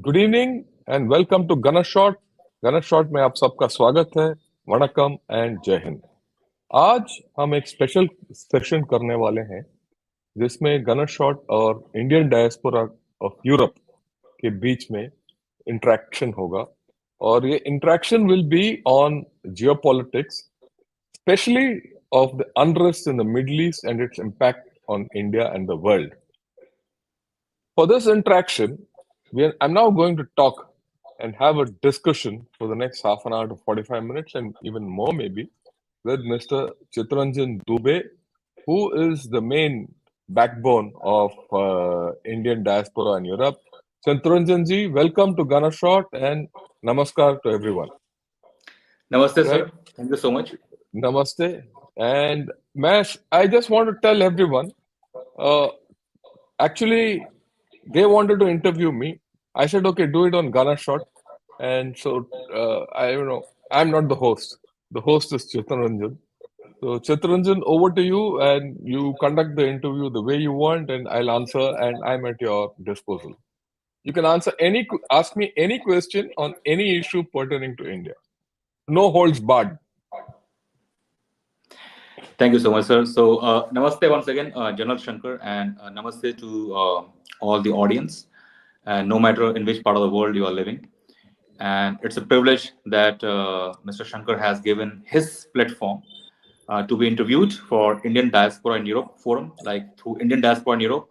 Good evening and welcome to Gunner Shot. Gunner Shot में आप सबका स्वागत है। वणक्कम एंड जय हिंद। आज हम एक स्पेशल सेशन करने वाले हैं जिसमें गनर शॉट और इंडियन डायस्पोरा ऑफ यूरोप के बीच में इंटरेक्शन होगा और ये interaction will be on geopolitics, specially of the unrest in the middle east and its impact on India and the world. For this interaction, I'm now going to talk and have a discussion for the next half an hour to 45 minutes and even more maybe with Mr. Chitranjan Dubey, who is the main backbone of Indian diaspora in Europe. Chitranjan ji, welcome to Ghana Shot and namaskar to everyone. Namaste, Right? sir. Thank you so much. Namaste. And Mash, I just want to tell everyone, uh, actually, they wanted to interview me. I said, okay, do it on Ghana Shot. And so, I don't know, I'm not the host. The host is Chittaranjan. So, Chittaranjan, over to you, and you conduct the interview the way you want, and I'll answer, and I'm at your disposal. You can ask me any question on any issue pertaining to India. No holds barred. Thank you so much, sir. So, namaste once again, General Shankar, and namaste to all the audience, and no matter in which part of the world you are living. And it's a privilege that Mr. Shankar has given his platform to be interviewed for Indian Diaspora in Europe Forum. Like through Indian Diaspora in Europe,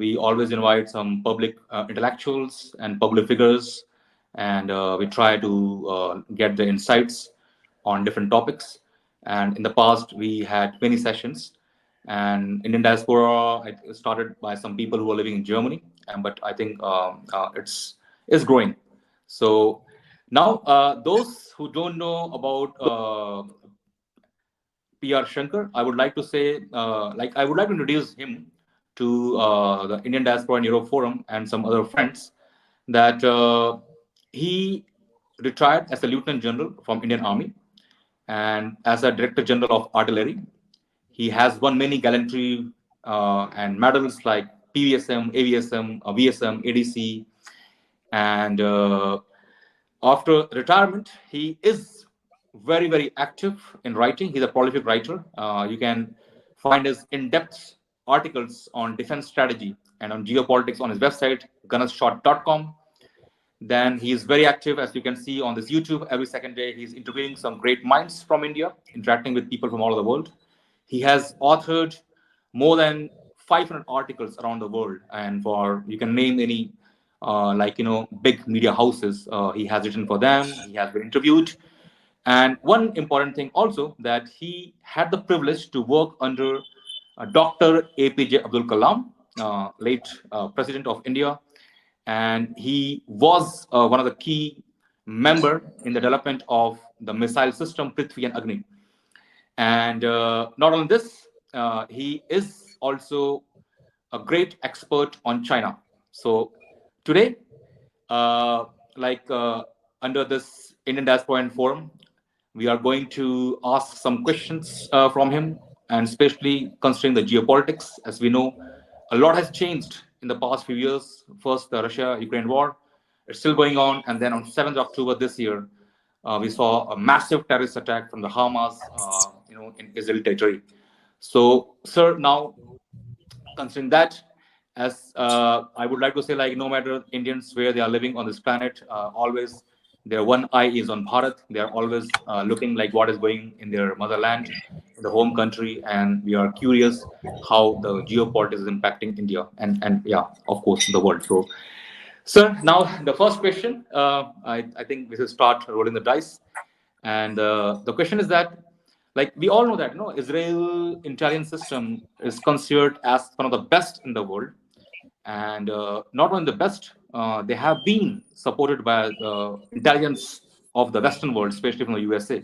we always invite some public intellectuals and public figures, and we try to get the insights on different topics. And in the past, we had many sessions. And Indian diaspora it started by some people who are living in Germany, and but I think it's growing. So now, those who don't know about PR Shankar, I would like to say, I would like to introduce him to the Indian Diaspora and Europe Forum and some other friends. That he retired as a lieutenant general from Indian Army and as a director general of artillery. He has won many gallantry and medals like PVSM, AVSM, VSM, ADC, and after retirement, he is very, very active in writing. He's a prolific writer. You can find his in-depth articles on defense strategy and on geopolitics on his website, gunnershot.com. Then he is very active, as you can see on this YouTube. Every second day, he's interviewing some great minds from India, interacting with people from all over the world. He has authored more than 500 articles around the world, and for you can name any big media houses. He has written for them. He has been interviewed, and one important thing also that he had the privilege to work under Dr. APJ Abdul Kalam, late President of India, and he was one of the key member in the development of the missile system Prithvi and Agni. And not only this, he is also a great expert on China. So today, uh, like under this Indian Diaspora and Forum, we are going to ask some questions from him, and especially considering the geopolitics. As we know, a lot has changed in the past few years. First, the Russia-Ukraine war, it's still going on, and then on 7th October this year, we saw a massive terrorist attack from the Hamas, in Israel territory. So, sir, now considering that, as I would like to say, like no matter Indians where they are living on this planet, always their one eye is on Bharat. They are always looking like what is going in their motherland, in the home country, and we are curious how the geopolitics is impacting India and yeah, of course, the world. So, sir, now the first question, I think we should start rolling the dice. And the question is that, like we all know that Israel intelligence system is considered as one of the best in the world, and not only the best, they have been supported by the intelligence of the Western world, especially from the USA.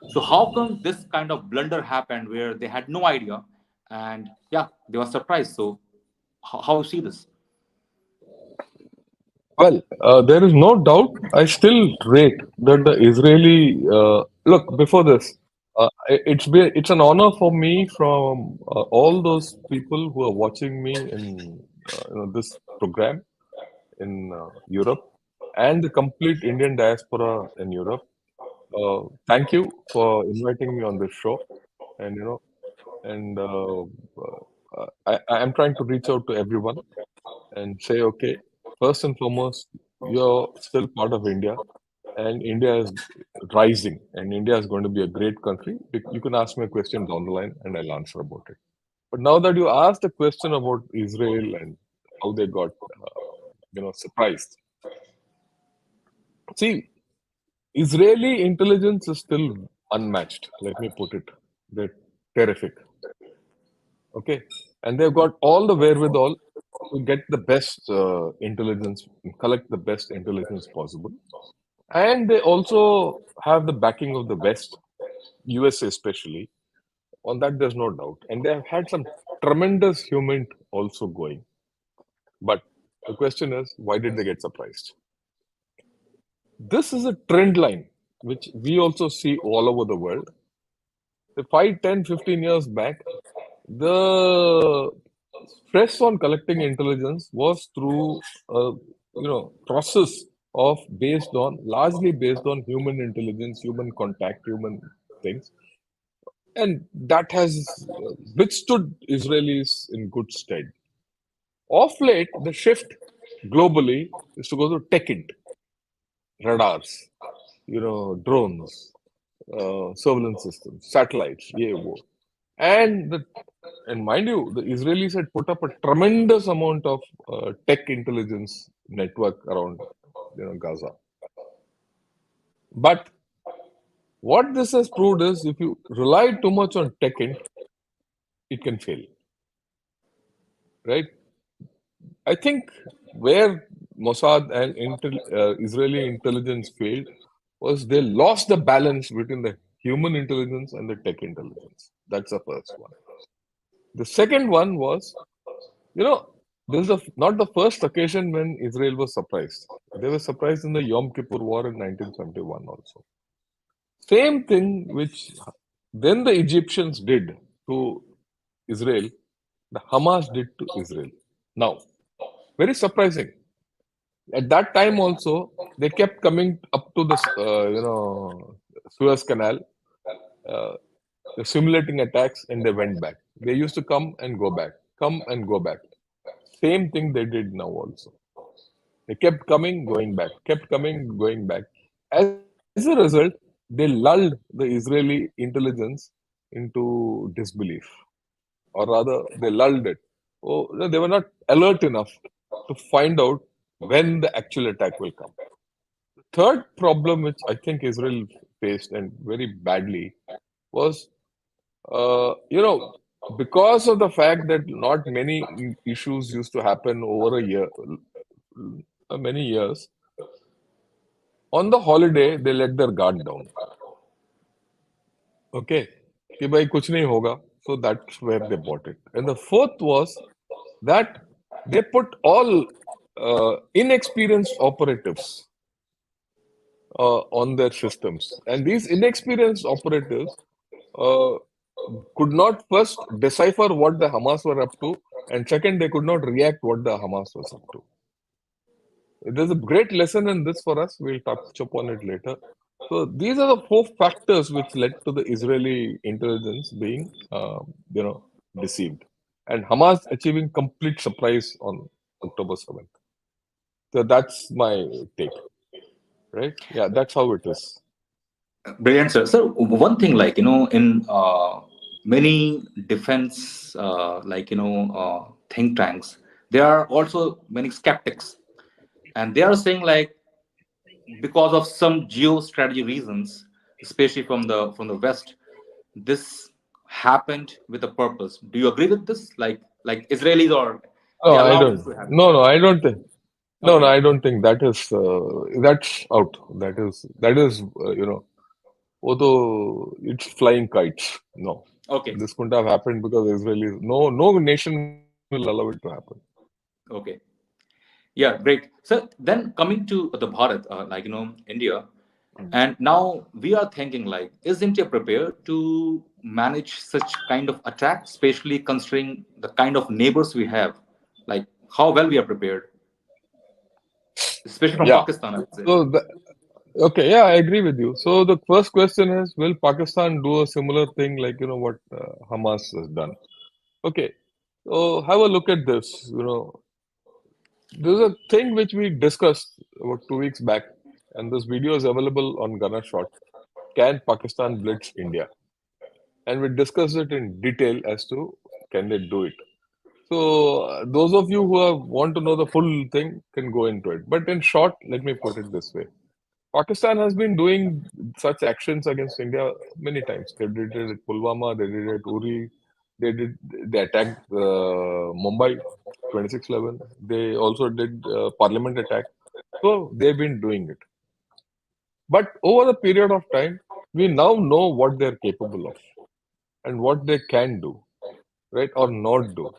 So how come this kind of blunder happened where they had no idea, and yeah, they were surprised? So how you see this? Well, there is no doubt. I still rate that the Israeli look before this. It's an honor for me from all those people who are watching me in this program. in Europe and the complete Indian diaspora in Europe. Thank you for inviting me on this show. And and I am trying to reach out to everyone and say, okay, first and foremost, you're still part of India, and India is rising, and India is going to be a great country. You can ask me a question down the line, and I'll answer about it. But now that you asked a question about Israel and how they got, surprised. See, Israeli intelligence is still unmatched. Let me put it. They're terrific. Okay, and they've got all the wherewithal to get the best intelligence, collect the best intelligence possible, and they also have the backing of the West, USA especially. On that, there's no doubt, and they have had some tremendous human also going. But the question is, why did they get surprised? This is a trend line which we also see all over the world. The 5, 10, 15 years back, the stress on collecting intelligence was through a process of largely based on human intelligence, human contact, human things, and that has withstood Israelis in good stead. Of late, the shift globally is to go to tech int, radars, drones, surveillance systems, satellites, yeah, wo. And mind you, the Israelis had put up a tremendous amount of tech intelligence network around Gaza. But what this has proved is if you rely too much on tech int, it can fail. Right? I think where Mossad and Israeli intelligence failed was they lost the balance between the human intelligence and the tech intelligence. That's the first one. The second one was, this is not the first occasion when Israel was surprised. They were surprised in the Yom Kippur War in 1971 also. Same thing which then the Egyptians did to Israel, the Hamas did to Israel. Now, very surprising. At that time also, they kept coming up to the Suez Canal, simulating attacks, and they went back. They used to come and go back, come and go back. Same thing they did now also. They kept coming, going back, kept coming, going back. As a result, they lulled the Israeli intelligence into disbelief, or rather, they lulled it. Oh, no, they were not alert enough to find out when the actual attack will come. The third problem, which I think Israel faced and very badly, was because of the fact that not many issues used to happen over a year, many years, on the holiday, they let their guard down. Okay. कि भाई कुछ नहीं होगा. So that's where they bought it. And the fourth was that they put all inexperienced operatives on their systems. And these inexperienced operatives could not first decipher what the Hamas were up to, and second, they could not react what the Hamas was up to. There's a great lesson in this for us. We'll touch upon it later. So these are the four factors which led to the Israeli intelligence being, deceived, and Hamas achieving complete surprise on October 7th. So that's my take. Right? Yeah, that's how it is. Brilliant, sir. So one thing, like in many defense, think tanks, there are also many skeptics, and they are saying like because of some geostrategy reasons, especially from the West, this happened with a purpose. Do you agree with this? Like Israelis, or No, they I allow don't. this to happen? No, I don't think. No, Okay, I don't think that is that's out. That is although it's flying kites. No, okay, this couldn't have happened because Israelis. No nation will allow it to happen. okay. Yeah, great. So then coming to the Bharat, India, and now we are thinking like, is India prepared to manage such kind of attack, especially considering the kind of neighbors we have? Like, how well we are prepared? especially from Yeah. Pakistan, I would say. So, okay, yeah, I agree with you. So the first question is, will Pakistan do a similar thing like, what Hamas has done? Okay, so have a look at this. There's a thing which we discussed about 2 weeks back, and this video is available on Gunner Shot. Can Pakistan blitz India? And we discussed it in detail as to can they do it. So those of you who want to know the full thing can go into it. But in short, let me put it this way. Pakistan has been doing such actions against India many times. They did it at Pulwama, they did it at Uri, they attacked Mumbai 26/11. They also did parliament attack. So they've been doing it. But over the period of time, we now know what they're capable of and what they can do, right, or not do.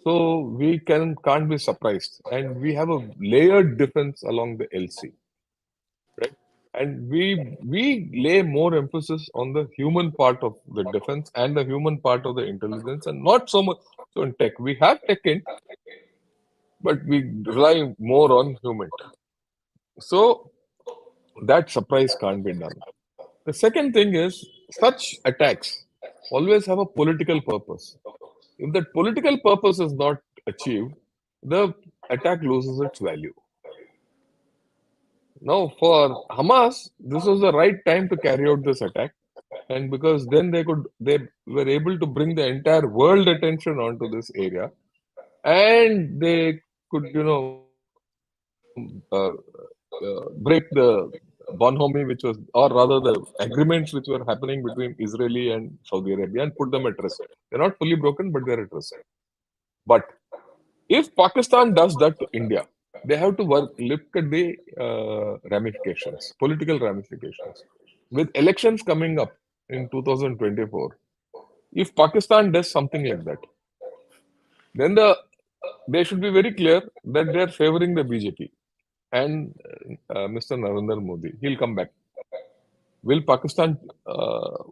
So we can't be surprised, and we have a layered defense along the LC, right? And we lay more emphasis on the human part of the defense and the human part of the intelligence, and not so much so in tech. We have tech in, but we rely more on human. So that surprise can't be done. The second thing is such attacks always have a political purpose. If that political purpose is not achieved, the attack loses its value. Now, for Hamas, this was the right time to carry out this attack, and because then they were able to bring the entire world attention onto this area, and they could, break the bonhomie, which was, or rather, the agreements which were happening between Israeli and Saudi Arabia, and put them at risk. They're not fully broken, but they're at risk. But if Pakistan does that to India, they have to look at the ramifications, political ramifications. With elections coming up in 2024, if Pakistan does something like that, then they should be very clear that they're favoring the BJP and Mr. Narendra Modi. He'll come back. Will Pakistan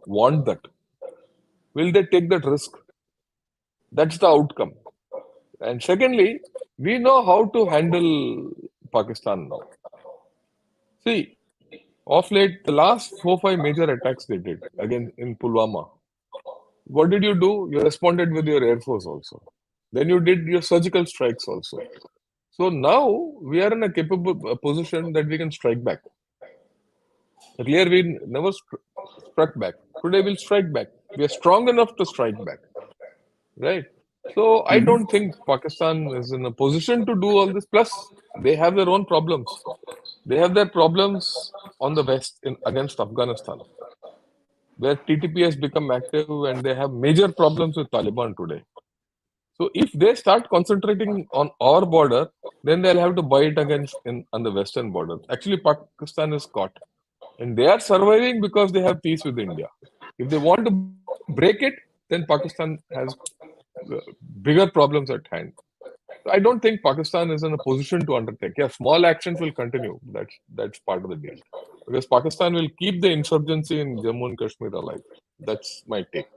want that? Will they take that risk? That's the outcome. And secondly, we know how to handle Pakistan now. See, of late, the last 4-5 major attacks they did again in Pulwama. What did you do? You responded with your air force also. Then you did your surgical strikes also. So now we are in a capable position that we can strike back. Earlier we never struck back. Today we'll strike back. We are strong enough to strike back, right? So I Mhm. don't think Pakistan is in a position to do all this. Plus, they have their own problems. They have their problems on the west against Afghanistan, where TTP has become active and they have major problems with Taliban today. So if they start concentrating on our border, then they'll have to buy it against on the western border. Actually, Pakistan is caught, and they are surviving because they have peace with India. If they want to break it, then Pakistan has bigger problems at hand. So I don't think Pakistan is in a position to undertake. Yeah, small actions will continue. That's part of the deal. Because Pakistan will keep the insurgency in Jammu and Kashmir alive. That's my take.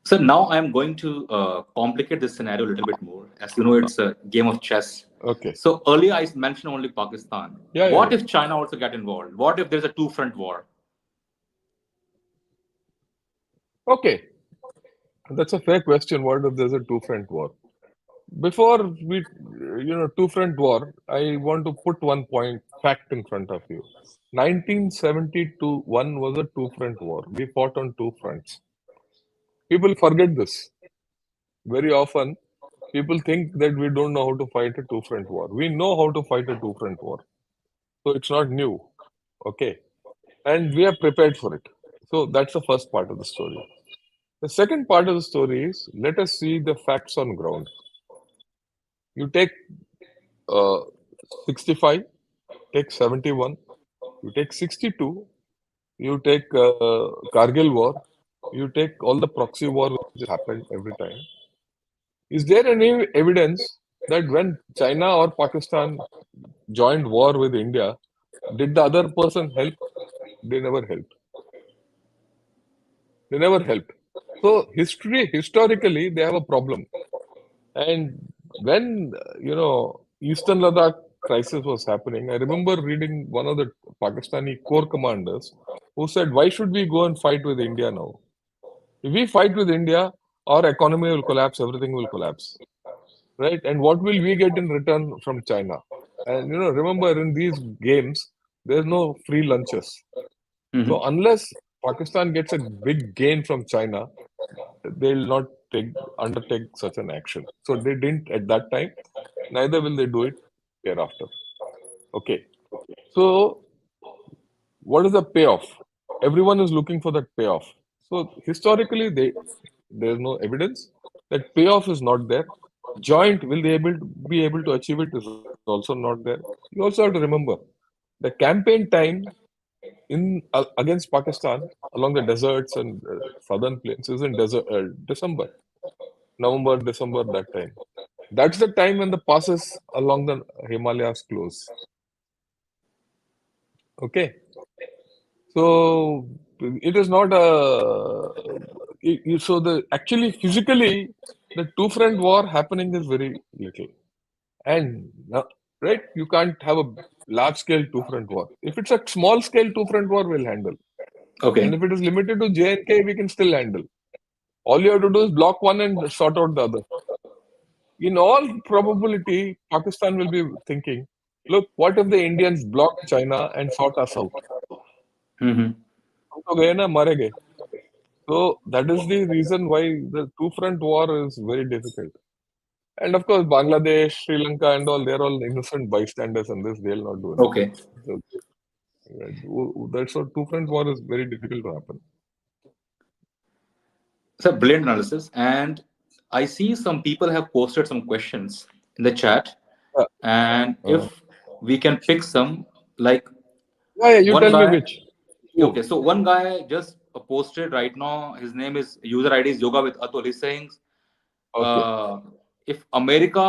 So now I'm going to complicate this scenario a little bit more. As you know, it's a game of chess. Okay. So earlier I mentioned only Pakistan. Yeah. What if China also get involved? What if there's a two-front war? Okay. That's a fair question. What if there's a two-front war? Before we, two-front war, I want to put one fact in front of you. 1972 one was a two-front war. We fought on two fronts. People forget this. Very often, people think that we don't know how to fight a two-front war. We know how to fight a two-front war. So it's not new. Okay. And we are prepared for it. So that's the first part of the story. The second part of the story is let us see the facts on ground. You take 65, take 71, you take 62, you take Kargil war, you take all the proxy war which happened every time. Is there any evidence that when China or Pakistan joined war with India, did the other person help? They never helped. They never helped. So historically, they have a problem. And when, Eastern Ladakh crisis was happening, I remember reading one of the Pakistani core commanders who said, "Why should we go and fight with India now? If we fight with India, our economy will collapse, everything will collapse, right? And what will we get in return from China?" And remember in these games, there's no free lunches. Mhm. So unless Pakistan gets a big gain from China, they'll not undertake such an action. So they didn't at that time. Neither will they do it hereafter. Okay. So what is the payoff? Everyone is looking for that payoff. So historically, there's no evidence that payoff is not there. Joint will be able to achieve it is also not there. You also have to remember the campaign time in against Pakistan along the deserts and southern plains is in December, November, December, that time. That's the time when the passes along the Himalayas close. Okay. So it is not so the actually physically the two front war happening is very little. And right, you can't have a large scale two front war. If it's a small scale two front war, we'll handle. And Okay. if it is limited to J&K, we can still handle. All you have to do is block one and sort out the other. In all probability, Pakistan will be thinking, look, what if the Indians block China and sort us out? Mhm. हम तो गए ना, मारे गए. So that is the reason why the two front war is very difficult. And of course, Bangladesh, Sri Lanka, and all, they're all innocent bystanders in this. They'll not do anything. Okay. So, that's what two front war is very difficult to happen. It's a brilliant analysis, and I see some people have posted some questions in the chat, Yeah. and if we can pick some, like Yeah, you one tell me guy. which. Who? Okay, so one guy just posted right now. His name is user ID is Yoga with Atul. He's saying, Okay. if America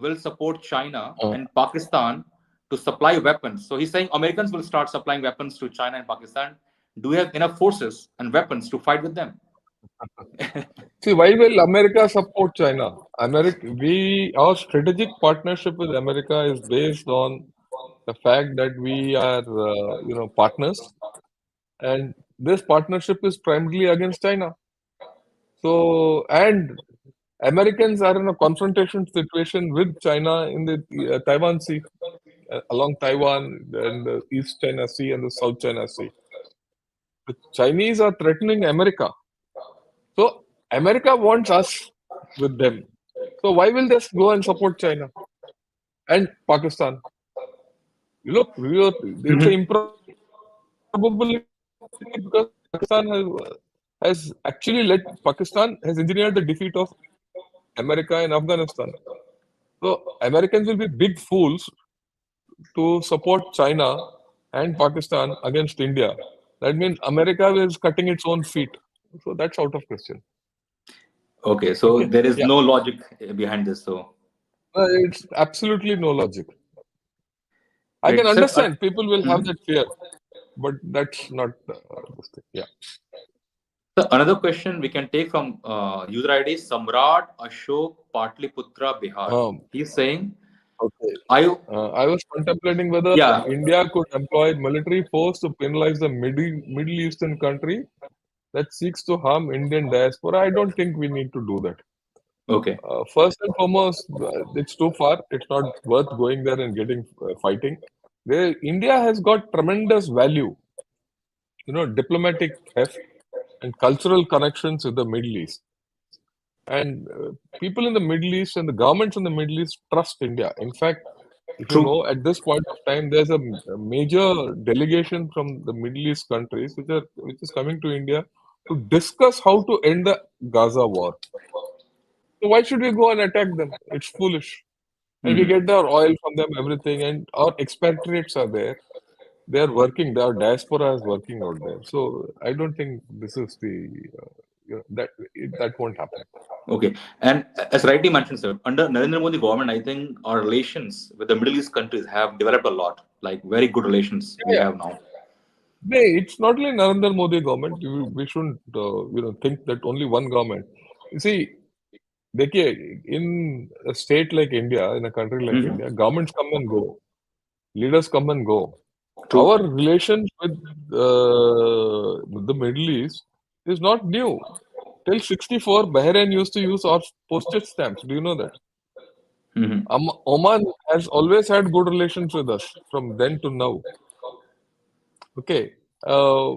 will support China Uh, and Pakistan to supply weapons, so he's saying Americans will start supplying weapons to China and Pakistan. Do we have enough forces and weapons to fight with them? See, why will America support China? Our strategic partnership with America is based on the fact that we are, partners, and this partnership is primarily against China. So, and Americans are in a confrontation situation with China in the Taiwan Sea, along Taiwan and the East China Sea and the South China Sea. The Chinese are threatening America. So, America wants us with them. So, why will they go and support China and Pakistan? Look, it's an Mhm. improbability because has actually led Pakistan has engineered the defeat of America in Afghanistan. So Americans will be big fools to support China and Pakistan against India. That means America is cutting its own feet. So that's out of question. Okay, so Okay. there is Yeah. no logic behind this. So It's absolutely no logic. I can great. So, understand people will have mhm. that fear, but that's not this thing. Yeah. So another question we can take from user ID Samrat Ashok Patliputra Bihar. Um, He's saying, okay. I I was contemplating whether yeah. India could employ military force to penalize the Middle Eastern country that seeks to harm Indian diaspora. I don't think we need to do that. Okay. First and foremost, it's too far. It's not worth going there and getting fighting. India has got tremendous value, diplomatic heft and cultural connections with the Middle East. And people in the Middle East and the governments in the Middle East trust India. In fact, if you True. know, at this point of time, there's a major delegation from the Middle East countries which is coming to India to discuss how to end the Gaza war. So why should we go and attack them? It's foolish. And we Mhm. get our oil from them, everything, and our expatriates are there. They are working. Our diaspora is working out there. So I don't think this is that won't happen. Okay. And as rightly mentioned, sir, under Narendra Modi government, I think our relations with the Middle East countries have developed a lot. Like very good relations we Yeah, have now. no, it's not only Narendra Modi government. We shouldn't think that only one government. You see, देखिए, in a state like India, in a country like Mm-hmm. India, governments come and go, leaders come and go. Our True. relations with the Middle East is not new. Till 64, Bahrain used to use our postage stamps. Do you know that? Mm-hmm. Oman has always had good relations with us from then to now. Okay. Uh,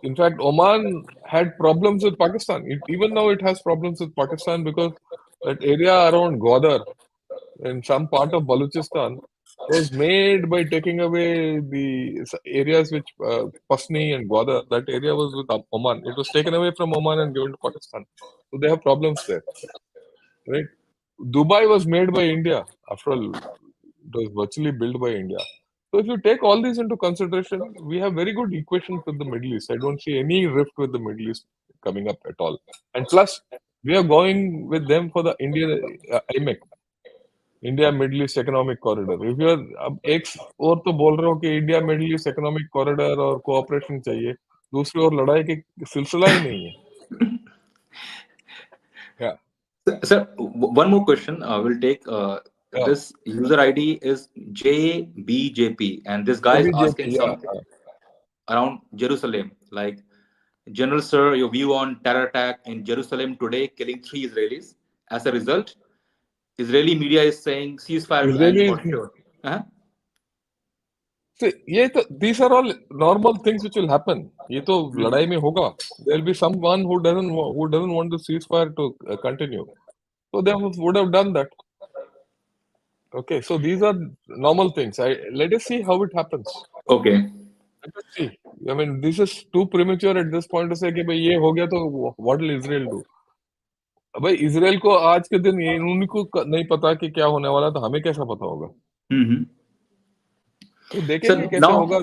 in fact, Oman had problems with Pakistan. Even now, it has problems with Pakistan because that area around Gwadar, in some part of Balochistan, was made by taking away the areas which Pasni and Gwadar, that area was with Oman. It was taken away from Oman and given to Pakistan. So they have problems there, right? Dubai was made by India. After all, it was virtually built by India. So if you take all these into consideration, we have very good equations with the Middle East. I don't see any rift with the Middle East coming up at all. And plus, we are going with them for the India IMEC, India Middle East economic corridor. If you are अब एक और तो बोल रहे हो कि India Middle East economic corridor और cooperation चाहिए, दूसरी ओर लड़ाई की सिलसिला ही नहीं है. Yeah, Sir, one more question. We'll take yeah. this user ID is JBJP, and this guy is asking ABJP, yeah. something around Jerusalem. Like, General Sir, your view on terror attack in Jerusalem today, killing 3 Israelis. As a result, Israeli media is saying ceasefire will end Israelis, for sure. Uh-huh. see, ये तो these are all normal things which will happen. ये तो लड़ाई में होगा. There will be someone who doesn't want the ceasefire to continue. So they would have done that. Okay, so these are normal things. Let us see how it happens. Okay. Let us see. I mean, this is too premature at this point to say कि भाई ये हो गया तो what will Israel do? भाई Israel को आज के दिन उनको नहीं पता कि क्या होने वाला, तो हमें कैसा पता होगा? Mm-hmm. तो देखेंगे So कैसे now, होगा.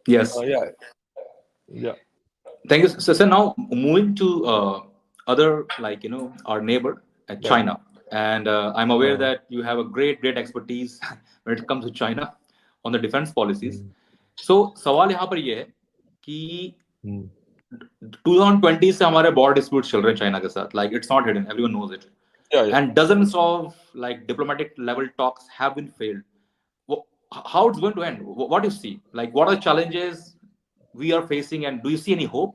yes. या या Thank you. So now moving to other, like, our neighbor, या China, and I'm aware that you have a great expertise when it comes to China on the defense policies. So सवाल यहाँ पर ये है कि 2020 से हमारे border disputes चल रहे हैं चाइना के साथ. Like, it's not hidden, everyone knows it, या and dozens of like diplomatic level talks have been failed. How it's going to end? What do you see? Like, what are the challenges we are facing, and do you see any hope?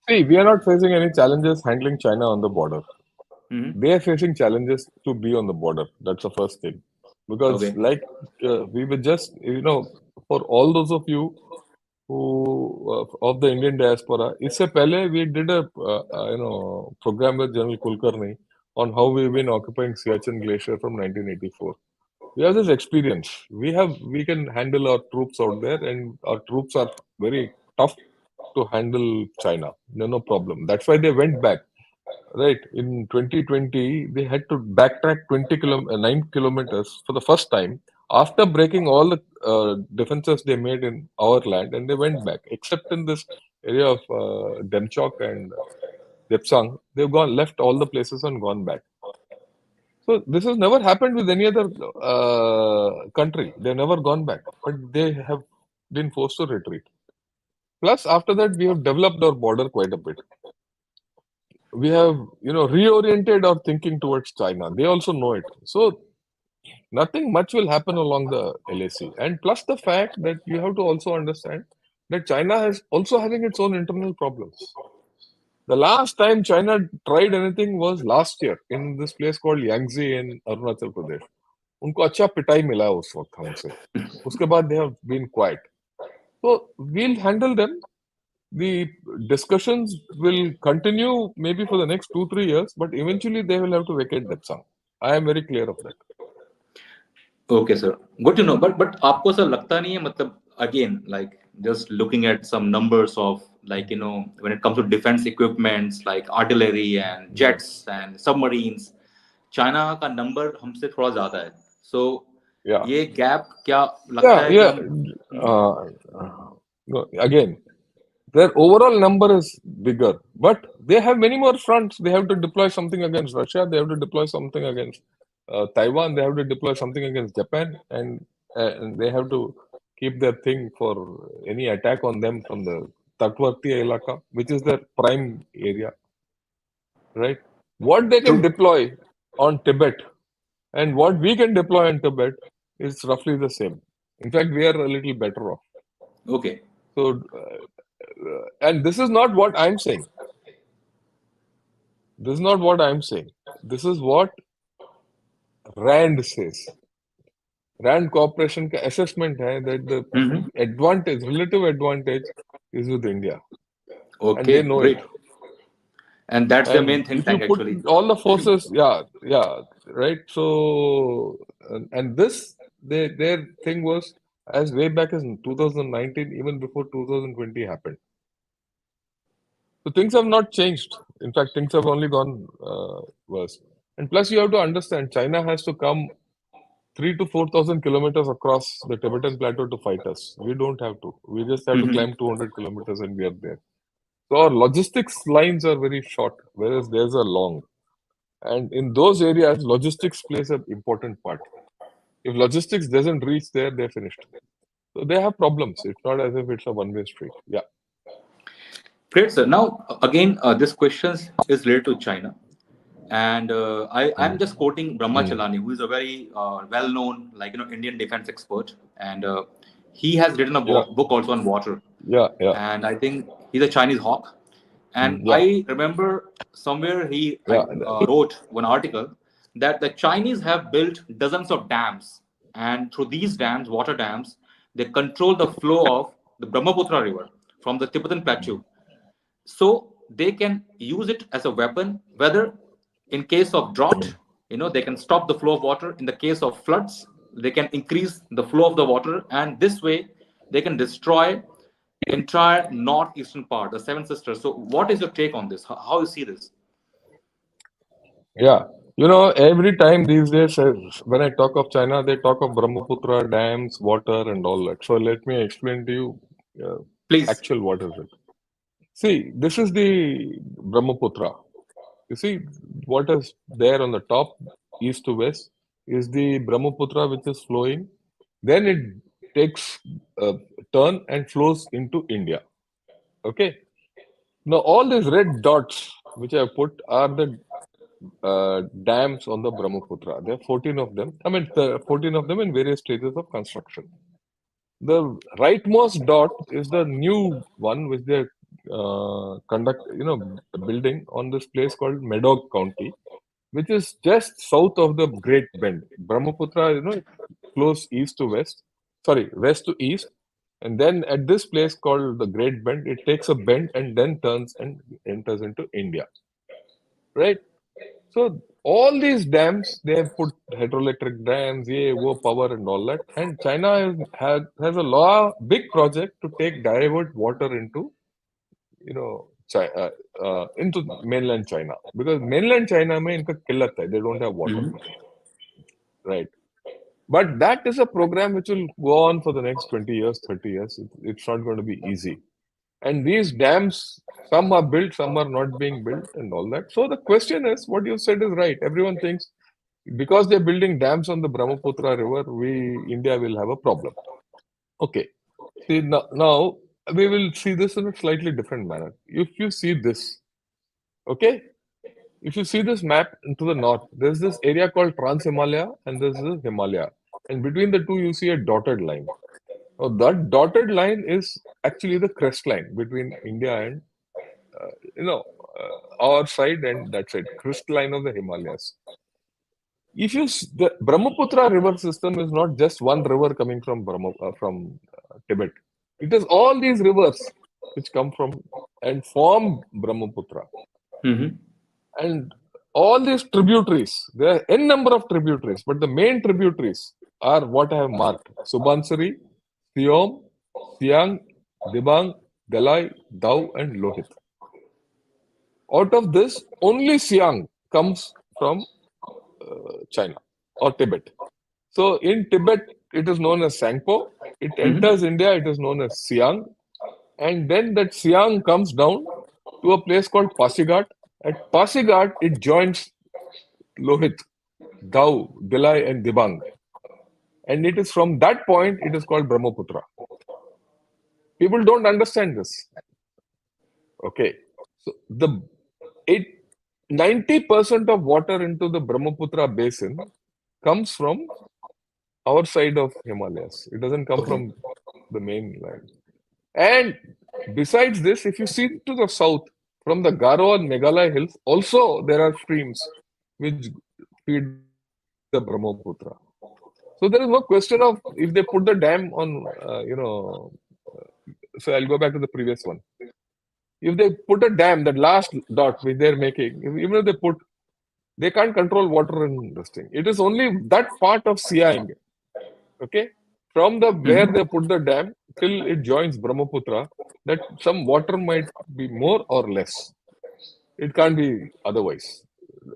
See, we are not facing any challenges handling China on the border. Mm-hmm. They are facing challenges to be on the border. That's the first thing. Because, Okay. like, we were just, for all those of you who of the Indian diaspora, इससे पहले we did a program with General Kulkarni on how we've been occupying Siachen Glacier from 1984. We have this experience. We can handle our troops out there, and our troops are very tough to handle China. No problem. That's why they went back. Right. In 2020, they had to backtrack 9 kilometers for the first time after breaking all the defenses they made in our land, and they went back. Except in this area of Demchok and Depsang, they've left all the places and gone back. So this has never happened with any other country. They've never gone back, but they have been forced to retreat. Plus, after that, we have developed our border quite a bit. We have reoriented our thinking towards China. They also know it. So nothing much will happen along the LAC. And plus the fact that you have to also understand that China is also having its own internal problems. The last time China tried anything was last year in this place called Yangtze in Arunachal Pradesh. उनको अच्छा पिटाई मिला उस वक्त हमसे. उसके बाद they have been quiet. So we'll handle them. The discussions will continue maybe for the next 2-3 years, but eventually they will have to vacate that song. I am very clear of that. Okay, sir. Good to know. But आपको sir लगता नहीं है, मतलब, again, like, just looking at some numbers of, like, when it comes to defense equipments like artillery and jets and submarines, China का number हमसे थोड़ा ज़्यादा है. So Yeah. ये gap क्या लगता है कि हम No, again, their overall number is bigger, but they have many more fronts. They have to deploy something against Russia. They have to deploy something against Taiwan. They have to deploy something against Japan, and they have to keep their thing for any attack on them from the Tatwarti Elaka, which is their prime area. right? What they can True. deploy on Tibet and what we can deploy on Tibet is roughly the same. In fact, we are a little better off. Okay. So, and this is not what I'm saying. This is not what I'm saying. This is what RAND says. RAND Corporation का assessment है that the Mm-hmm. advantage, relative advantage is with India. And they Okay, know it. great. And that's the And main think if you tank put actually. all the forces, yeah, right. So, and this, their thing was as way back as 2019, even before 2020 happened. So things have not changed. In fact, things have only gone worse. And plus, you have to understand, China has to come 3 to 4,000 kilometers across the Tibetan plateau to fight us. We don't have to. We just have to Mm-hmm. climb 200 kilometers and we are there. So our logistics lines are very short, whereas theirs are long. And in those areas, logistics plays an important part. If logistics doesn't reach there, they're finished. So they have problems. It's not as if it's a one-way street. Yeah. Great, sir. Now, again, this question is related to China. And I'm Mm, just quoting Brahma mm. Chalani, who is a very well-known, Indian defense expert. And he has written a Yeah. book also on water. Yeah. Yeah. And I think he's a Chinese hawk. And Yeah. I remember somewhere Yeah. wrote one article that the Chinese have built dozens of dams, and through these dams, water dams, they control the flow of the Brahmaputra River from the Tibetan plateau, so they can use it as a weapon, whether in case of drought, they can stop the flow of water. In the case of floods, they can increase the flow of the water, and this way they can destroy entire northeastern part, the Seven Sisters. So what is your take on this? How you see this? Yeah. Every time these days, when I talk of China, they talk of Brahmaputra dams, water, and all that. So let me explain to you uh, Please. actual what is it. See, this is the Brahmaputra. You see, what is there on the top, east to west, is the Brahmaputra which is flowing. Then it takes a turn and flows into India. Okay. Now, all these red dots which I have put are the dams on the Brahmaputra. There are 14 of them. I mean, 14 of them in various stages of construction. The rightmost dot is the new one which they building on this place called Medoc County, which is just south of the Great Bend. Brahmaputra, it flows east to west, sorry, west to east. And then at this place called the Great Bend, it takes a bend and then turns and enters into India. Right? So all these dams, they have put hydroelectric dams, power and all that. And China has a big project to divert water into, into mainland China, because mainland China mein inka killat hai, they don't have water, Mhm. right? But that is a program which will go on for the next 20 years, 30 years. It's not going to be easy. And these dams, some are built, some are not being built, and all that. So the question is, what you said is right. Everyone thinks because they're building dams on the Brahmaputra River, India will have a problem. Okay. See, now we will see this in a slightly different manner. If you see this, okay, if you see this map to the north, there's this area called Trans Himalaya and there's this Himalaya. And between the two, you see a dotted line. Now, that dotted line is actually the crest line between India and, uh, you know, our side and that side, crest line of the Himalayas. The Brahmaputra river system is not just one river coming from Tibet. It is all these rivers which come from and form Brahmaputra. Mhm. And all these tributaries, there are n number of tributaries, but the main tributaries are what I have marked: Subansiri, Siom, Siang, Dibang, Galai, Dau, and Lohit. Out of this, only Siang comes from China or Tibet. So in Tibet, it is known as Sangpo. It Mhm. enters India, it is known as Siang. And then that Siang comes down to a place called Pasighat. At Pasighat, it joins Lohit, Dau, Dilai, and Dibang. And it is from that point, it is called Brahmaputra. People don't understand this. Okay. So it 90% of water into the Brahmaputra basin comes from our side of Himalayas. It doesn't come Okay. from the mainland. And besides this, if you see to the south, from the Garo and Meghalaya hills, also there are streams which feed the Brahmaputra. So there is no question of if they put the dam on, so I'll go back to the previous one. If they put a dam, that last dot which they're making, even if they can't control water in this thing. It is only that part of Siang, okay, from the where Mhm. they put the dam till it joins Brahmaputra, that some water might be more or less. It can't be otherwise.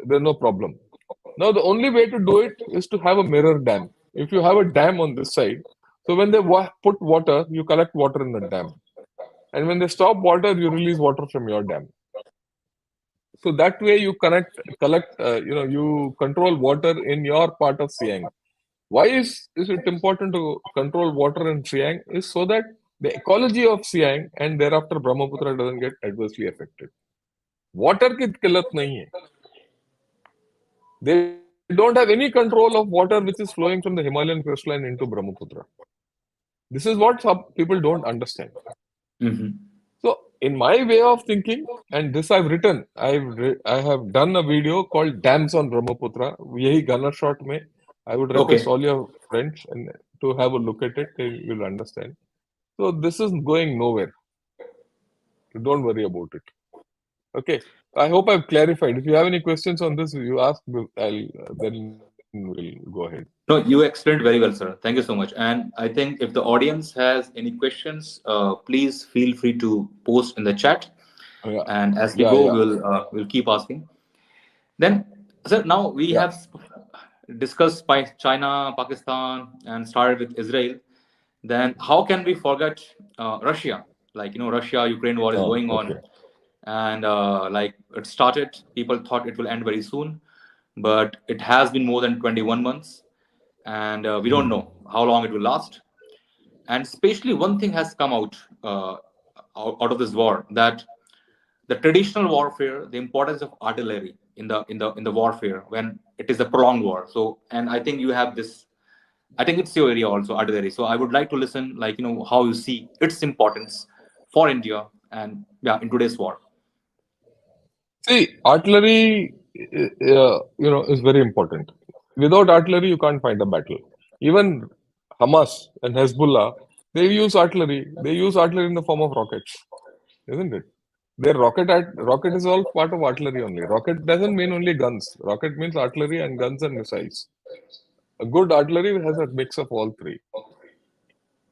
There's no problem. Now, the only way to do it is to have a mirror dam. If you have a dam on this side, so when they put water, you collect water in the dam. And when they stop water, you release water from your dam. So that way you you control water in your part of Siang. Why is it important to control water in Siang? Is so that the ecology of Siang and thereafter Brahmaputra doesn't get adversely affected. Water की किल्लत नहीं है. They don't have any control of water which is flowing from the Himalayan coastline into Brahmaputra. This is what some people don't understand. Mhm. So, in my way of thinking, and this I've written, I have done a video called "Dams on Brahmaputra." यही gunner shot में, I would request Okay. all your friends and to have a look at it. They will understand. So this is going nowhere. Don't worry about it. Okay. I hope I've clarified. If you have any questions on this, you ask. Then we'll go ahead. No, you explained very well, sir. Thank you so much. And I think if the audience has any questions, please feel free to post in the chat. Yeah, And as we yeah, go, yeah, we'll keep asking. Then, sir, now we yeah. have discussed by China, Pakistan, and started with Israel. Then, how can we forget Russia? Like, Russia-Ukraine war is Oh, going on, okay. and like it started, people thought it will end very soon, but it has been more than 21 months, and we don't Hmm. know how long it will last. And especially one thing has come out of this war, that the traditional warfare, the importance of artillery in the warfare when it is a prolonged war. So, and I think you have this. I think it's your area also, artillery. So I would like to listen, like how you see its importance for India and yeah, in today's war. See, artillery, is very important. Without artillery, you can't fight a battle. Even Hamas and Hezbollah, they use artillery. They use artillery in the form of rockets, isn't it? Their rocket is all part of artillery only. Rocket doesn't mean only guns. Rocket means artillery and guns and missiles. A good artillery has a mix of all three.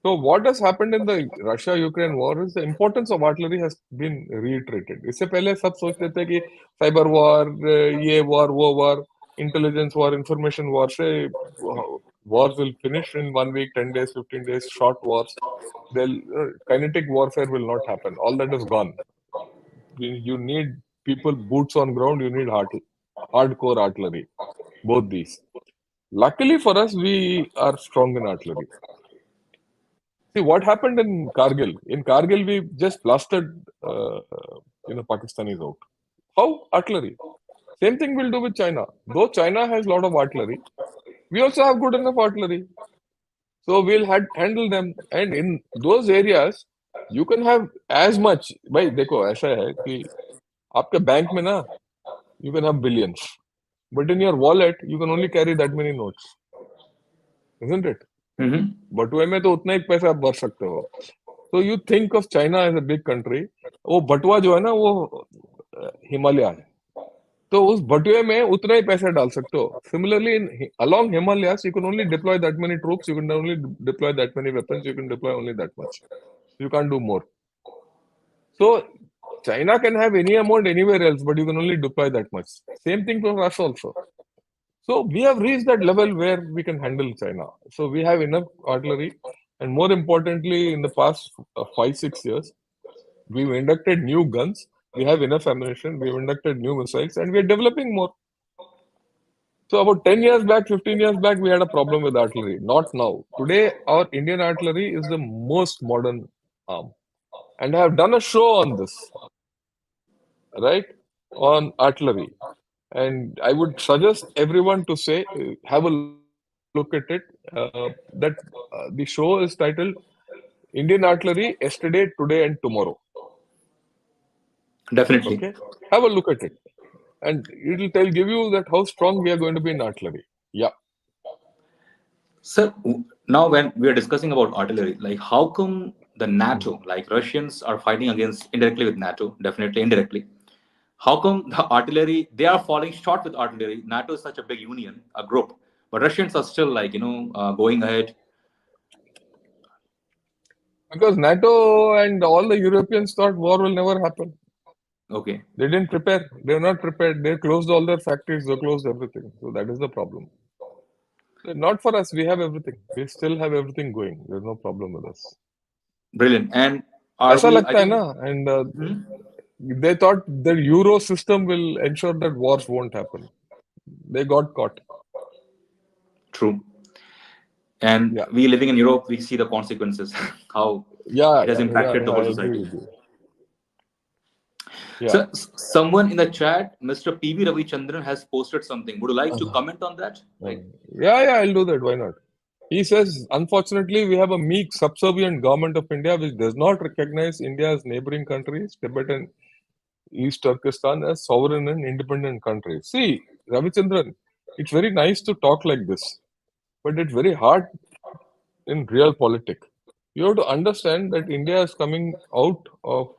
So what has happened in the Russia-Ukraine war is the importance of artillery has been reiterated. इससे पहले सब सोचते थे कि cyber war, ये war, वो war, intelligence war, information war से wars will finish in 1 week, 10 days, 15 days, short wars. They'll, kinetic warfare will not happen. All that is gone. You need people boots on ground. You need hardcore artillery. Both these. Luckily for us, we are strong in artillery. See what happened in Kargil. In Kargil, we just blasted, Pakistanis out. How? Artillery. Same thing we'll do with China. Though China has a lot of artillery, we also have good enough artillery. So we'll handle them. And in those areas, you can have as much. भाई देखो ऐसा है कि आपके bank में ना you can have billions, but in your wallet you can only carry that many notes, isn't it? Mm-hmm. बटुए में तो उतना ही पैसा आप भर सकते हो. So you think of China as a big country. वो बटुआ जो है ना वो हिमालय है. तो उस बटुए में उतना ही पैसा डाल सकते हो. Similarly, along Himalayas, you can only deploy that many troops. You can only deploy that many weapons. You can deploy only that much. You can't do more. So China can have any amount anywhere else, but you can only deploy that much. Same thing for us also. So we have reached that level where we can handle China. So we have enough artillery, and more importantly, in the past 5-6 years, we've inducted new guns. We have enough ammunition. We've inducted new missiles, and we're developing more. So about 10 years back, 15 years back, we had a problem with artillery. Not now. Today, our Indian artillery is the most modern arm. And I have done a show on this, right? on artillery. And I would suggest everyone to say, have a look at it. The show is titled Indian Artillery Yesterday, Today, and Tomorrow. Definitely. Okay, have a look at it, and give you that how strong we are going to be in artillery. Yeah. Sir, now when we are discussing about artillery, like how come the Mm. NATO, like Russians are fighting against indirectly with NATO, definitely indirectly. How come the artillery, they are falling short with artillery? NATO is such a big union, a group, but Russians are still like, going ahead. Because NATO and all the Europeans thought war will never happen. Okay, They didn't prepare. They were not prepared. They closed all their factories. They closed everything. So that is the problem. Not for us. We have everything. We still have everything going. There's no problem with us. brilliant. And are ऐसा we, I लगता है think, ना? And hmm, they thought the Euro system will ensure that wars won't happen. They got caught. true. And Yeah. we living in Europe, we see the consequences, how Yeah. it has Yeah. Yeah. impacted Yeah. the I whole agree society. with you. Yeah. So, someone in the chat, Mr. PB Ravichandran, has posted something. Would you like to comment on that? Like, Yeah. Yeah. I'll do that. Why not? He says, unfortunately, we have a meek, subservient government of India which does not recognize India's neighboring countries, Tibet and East Turkestan, as sovereign and independent countries. See, Ravichandran, it's very nice to talk like this, but it's very hard in real politics. You have to understand that India is coming out of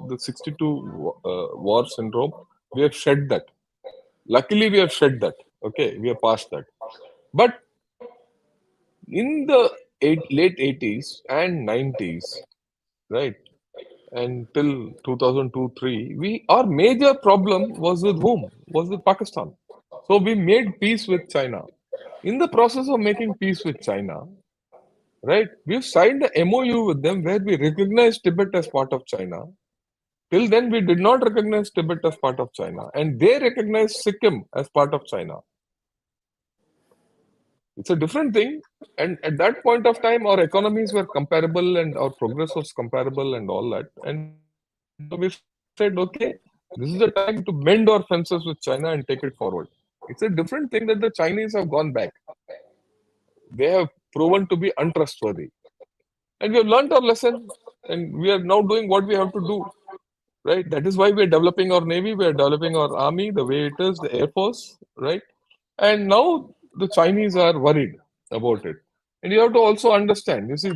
the 62 war syndrome. We have shed that. Luckily, we have shed that. Okay, we have passed that. But in the late 80s and 90s, right, until 2002-3, our major problem was with whom? Was with Pakistan. So we made peace with China. In the process of making peace with China, right, we've signed a MOU with them where we recognize Tibet as part of China. Till then, we did not recognize Tibet as part of China, and they recognized Sikkim as part of China. It's a different thing. And at that point of time, our economies were comparable and our progress was comparable and all that. And we said, okay, this is the time to mend our fences with China and take it forward. It's a different thing that the Chinese have gone back. They have proven to be untrustworthy. And we have learned our lesson and we are now doing what we have to do. Right? That is why we are developing our navy, we are developing our army the way it is, the air force, right? And now the Chinese are worried about it. And you have to also understand, you see,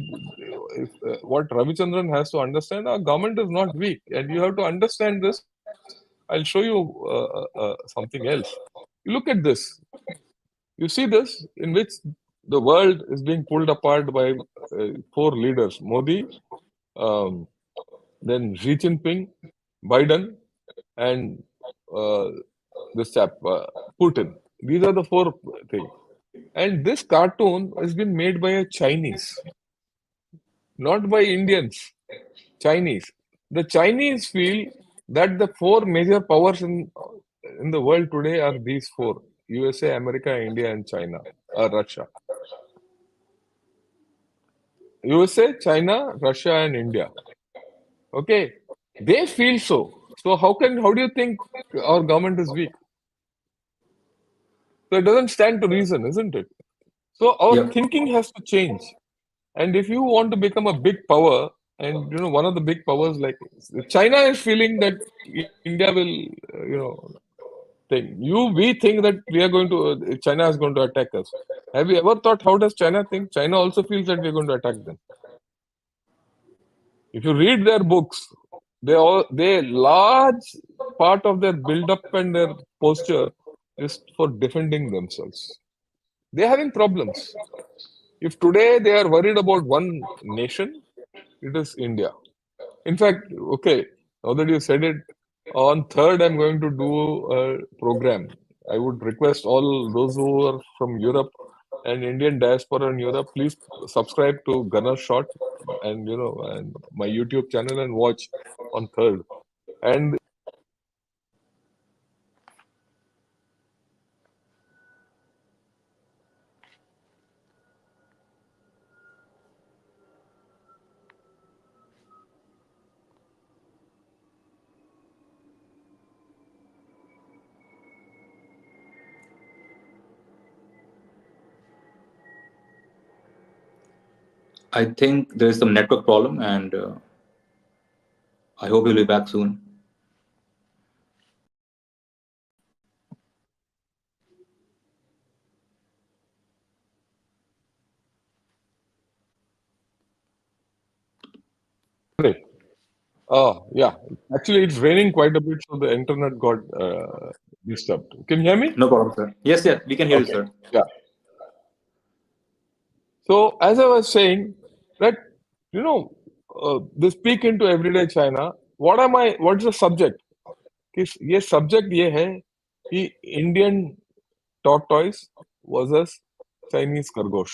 what Ravichandran has to understand, our government is not weak. And you have to understand this. I'll show you something else. You look at this. You see this in which the world is being pulled apart by four leaders: Modi, um, then Xi Jinping, Biden, and uh, this chap, Putin. These are the four things. And this cartoon has been made by a Chinese, not by Indians. Chinese. The Chinese feel that the four major powers in the world today are these four: USA, America, India, and China, or Russia. USA, China, Russia, and India. Okay, they feel so. So how do you think our government is weak? So it doesn't stand to reason, isn't it? So our yep. thinking has to change. And if you want to become a big power, and one of the big powers like China is feeling that India will, think we think that we are going to China is going to attack us. Have you ever thought how does China think? China also feels that we are going to attack them. If you read their books, they large part of their build up and their posture is for defending themselves. They're having problems. If today they are worried about one nation, it is India. In fact, okay, now that you said it, on 3rd, I'm going to do a program. I would request all those who are from Europe and Indian diaspora in Europe, please subscribe to Gunner Shot and and my YouTube channel and watch on 3rd. And I think there is some network problem, and I hope he'll be back soon. Great. Oh, yeah. Actually, it's raining quite a bit, so the internet got disturbed. Can you hear me? No problem, sir. Yes, yes, we can hear you, Okay. sir. Yeah. So, as I was saying, that, you know, they speak into everyday China. What's the subject? ये subject ये है कि Indian tortoise versus Chinese खरगोश.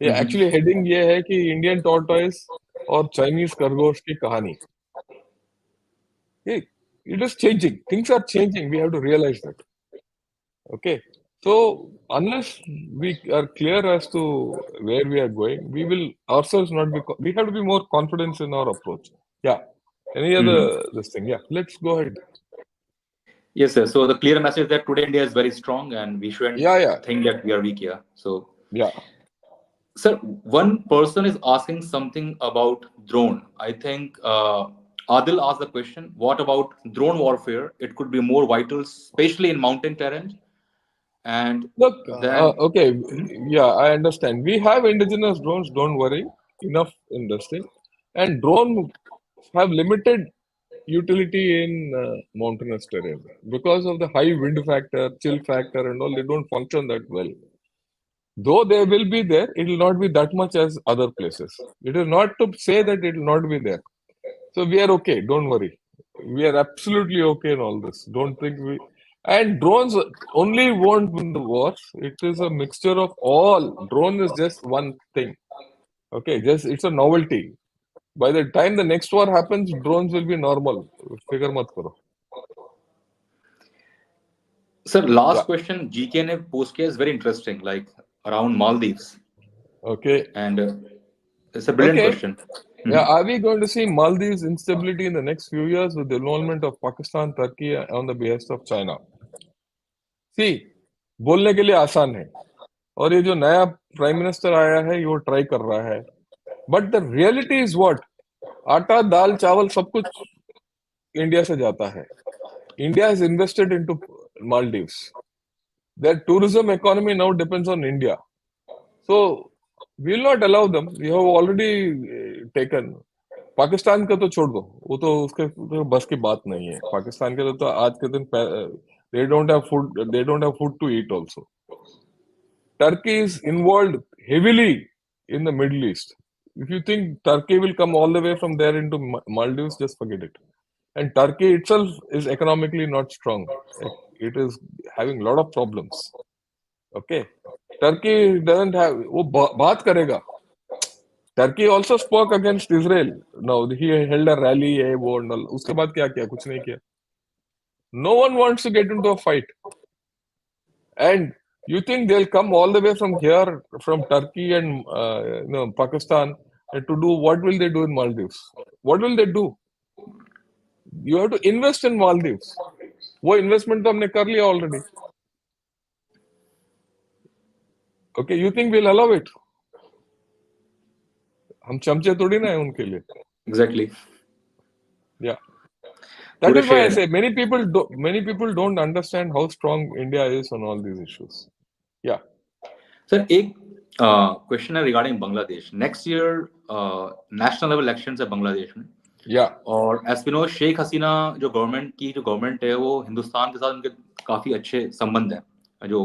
ये Mhm. actually heading ये है कि Indian tortoise और Chinese खरगोश की कहानी. It is changing. Things are changing. We have to realize that. Okay. So unless we are clear as to where we are going, we will ourselves not be. We have to be more confident in our approach. Yeah. Any Mhm. other this thing? Yeah. Let's go ahead. Yes, sir. So the clear message that today India is very strong, and we shouldn't Yeah. Yeah. think that we are weak here. So, Yeah. sir, one person is asking something about drone. I think Adil asked the question: what about drone warfare? It could be more vital, especially in mountain terrain. And Look. then, Okay. Mhm. Yeah. I understand. We have indigenous drones. Don't worry. Enough in this thing. And drone have limited utility in mountainous terrain because of the high wind factor, chill factor, and all. They don't function that well. Though they will be there, it will not be that much as other places. It is not to say that it will not be there. So we are okay. Don't worry. We are absolutely okay in all this. Don't think we. And drones only won't win the wars. It is a mixture of all. Drone is just one thing. Okay, just it's a novelty. By the time the next war happens, drones will be normal. Figure mat karo. sir, Yeah. last question GK ने post किया is very interesting, like around Maldives, Okay. and it's a brilliant Okay. question. Yeah. Mhm. Are we going to see Maldives instability in the next few years with the involvement of Pakistan, Turkey on the behest of China? See, बोलने के लिए आसान है और ये जो नया prime minister आया है ये वो ट्राई कर रहा है but the reality is what आटा दाल चावल सब कुछ इंडिया से जाता है India is invested into Maldives their tourism economy now depends on India so we will not allow them we have already taken Pakistan का तो छोड़ दो वो तो उसके तो बस की बात नहीं है पाकिस्तान के तो आज के दिन they don't have food to eat also Turkey is involved heavily in the Middle East. If you think Turkey will come all the way from there into Maldives, just forget it. And Turkey itself is economically not strong. It is having a lot of problems. Okay. Turkey doesn't have, वो बात करेगा. Turkey also spoke against Israel. No, he held a rally, ये वो and all. उसके बाद क्या किया? कुछ नहीं किया. No one wants to get into a fight. And you think they'll come all the way from here, from Turkey and Pakistan, to do what will they do in Maldives? What will they do? You have to invest in Maldives. वो investment तो हमने कर लिया already. Okay, you think we'll allow it? हम चमचे थोड़ी ना है उनके लिए. Exactly. Yeah, that पूरे is why I शेर. say many people don't understand how strong India is on all these issues. Yeah. Sir एक क्वेश्चन है regarding Bangladesh. Next year national level elections है बांग्लादेश में. Yeah. और as we know Sheikh Hasina जो government है वो हिंदुस्तान के साथ उनके काफी अच्छे संबंध हैं जो,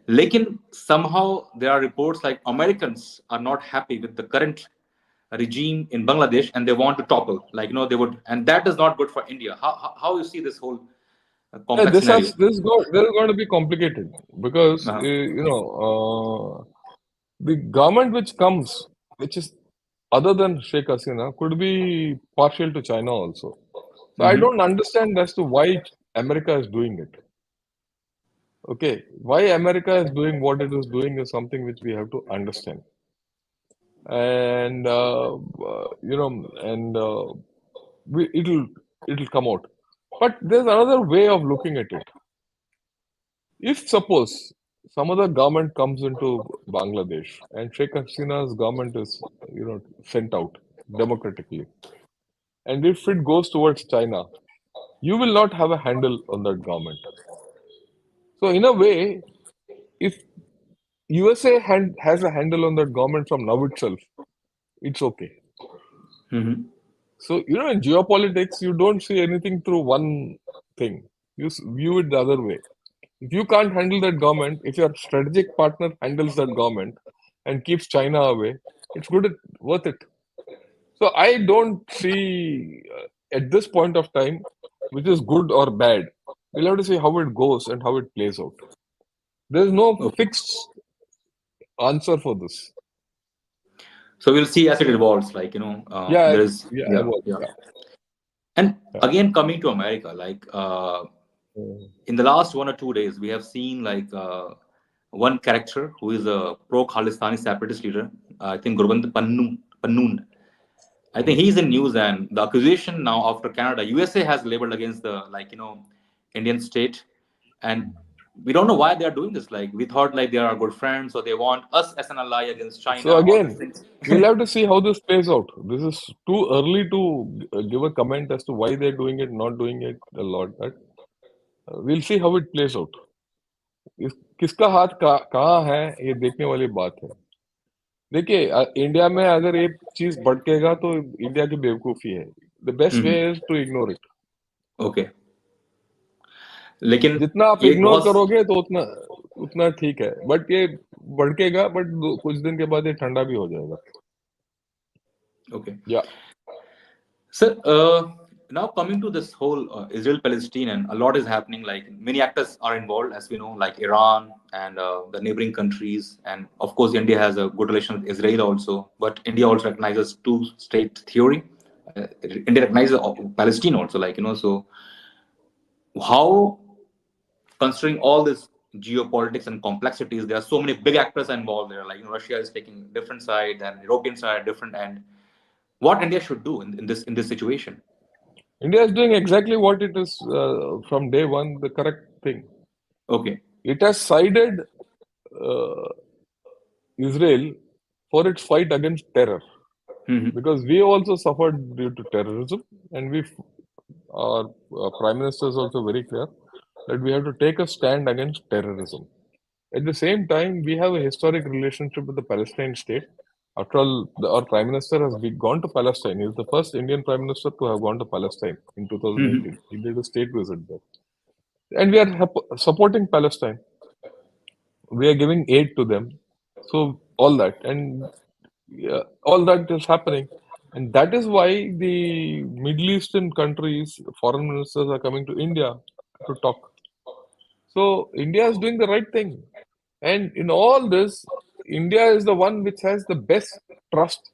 लेकिन somehow there are reports like Americans are not happy with the current regime in Bangladesh and they want to topple, like they would, and that is not good for India. How you see this whole Yeah, complex scenario? this is going to be complicated because Uh-huh. the government which comes, which is other than Sheikh Hasina, could be partial to China also. So I Mm-hmm. don't understand as to why America is doing it. Okay, why America is doing what it is doing is something which we have to understand, and it'll come out. But there's another way of looking at it. If suppose some other government comes into Bangladesh and Sheikh Hasina's government is, sent out democratically. And if it goes towards China, you will not have a handle on that government. So in a way, if USA has a handle on that government from now itself, it's okay. Mhm. So, in geopolitics, you don't see anything through one thing. You view it the other way. If you can't handle that government, if your strategic partner handles that government and keeps China away, it's good, worth it. So I don't see at this point of time which is good or bad. We'll have to see how it goes and how it plays out. There's no Okay. fixed answer for this. So we'll see as it evolves. Yeah, There is, yeah, yeah, well, yeah. yeah, And yeah. again, coming to America, Mm. in the last 1 or 2 days, we have seen one character who is a pro-Khalistani separatist leader. I think Gurbanth Pannoon. I think Mhm. he's in news, and the accusation now after Canada, USA has labeled against the Indian state, and we don't know why they are doing this. Like we thought, like they are our good friends, or they want us as an ally against So China, all these again, things. we'll have to see how this plays out. This is too early to give a comment as to why they're doing it, not doing it, a lot. But we'll see how it plays out. किसका हाथ कहाँ है ये देखने वाली बात है. देखिए इंडिया में अगर ये चीज भड़केगा तो इंडिया की बेवकूफी है. The best way hmm, is to ignore it. Okay. लेकिन जितना आप ये इग्नोर बहुत करोगे तो उतना उतना ठीक है. बट ये भड़केगा, बट कुछ दिन के बाद ये ठंडा भी हो जाएगा. ओके. या Sir, now coming to this whole Israel-Palestine, and a lot is happening. Like many actors are involved, as we know, like Iran and the neighboring countries, and of course, India has a good relation with Israel also. But India also recognizes two-state theory. India recognizes Palestine also, So how, considering all this geopolitics and complexities, there are so many big actors involved there. Russia is taking different side, and European side different end. What India should do in this situation? India is doing exactly what it is from day one, the correct thing. Okay. It has sided uh, Israel for its fight against terror, Hmm. because we also suffered due to terrorism, and our prime minister is also very clear that we have to take a stand against terrorism. At the same time, we have a historic relationship with the Palestine state. After all, our prime minister has gone to Palestine. He is the first Indian prime minister to have gone to Palestine in Hmm. 2018. He did a state visit there. And we are supporting Palestine. We are giving aid to them. So, all that. And all that is happening. And that is why the Middle Eastern countries, foreign ministers are coming to India to talk. So India is doing the right thing. And in all this, India is the one which has the best trust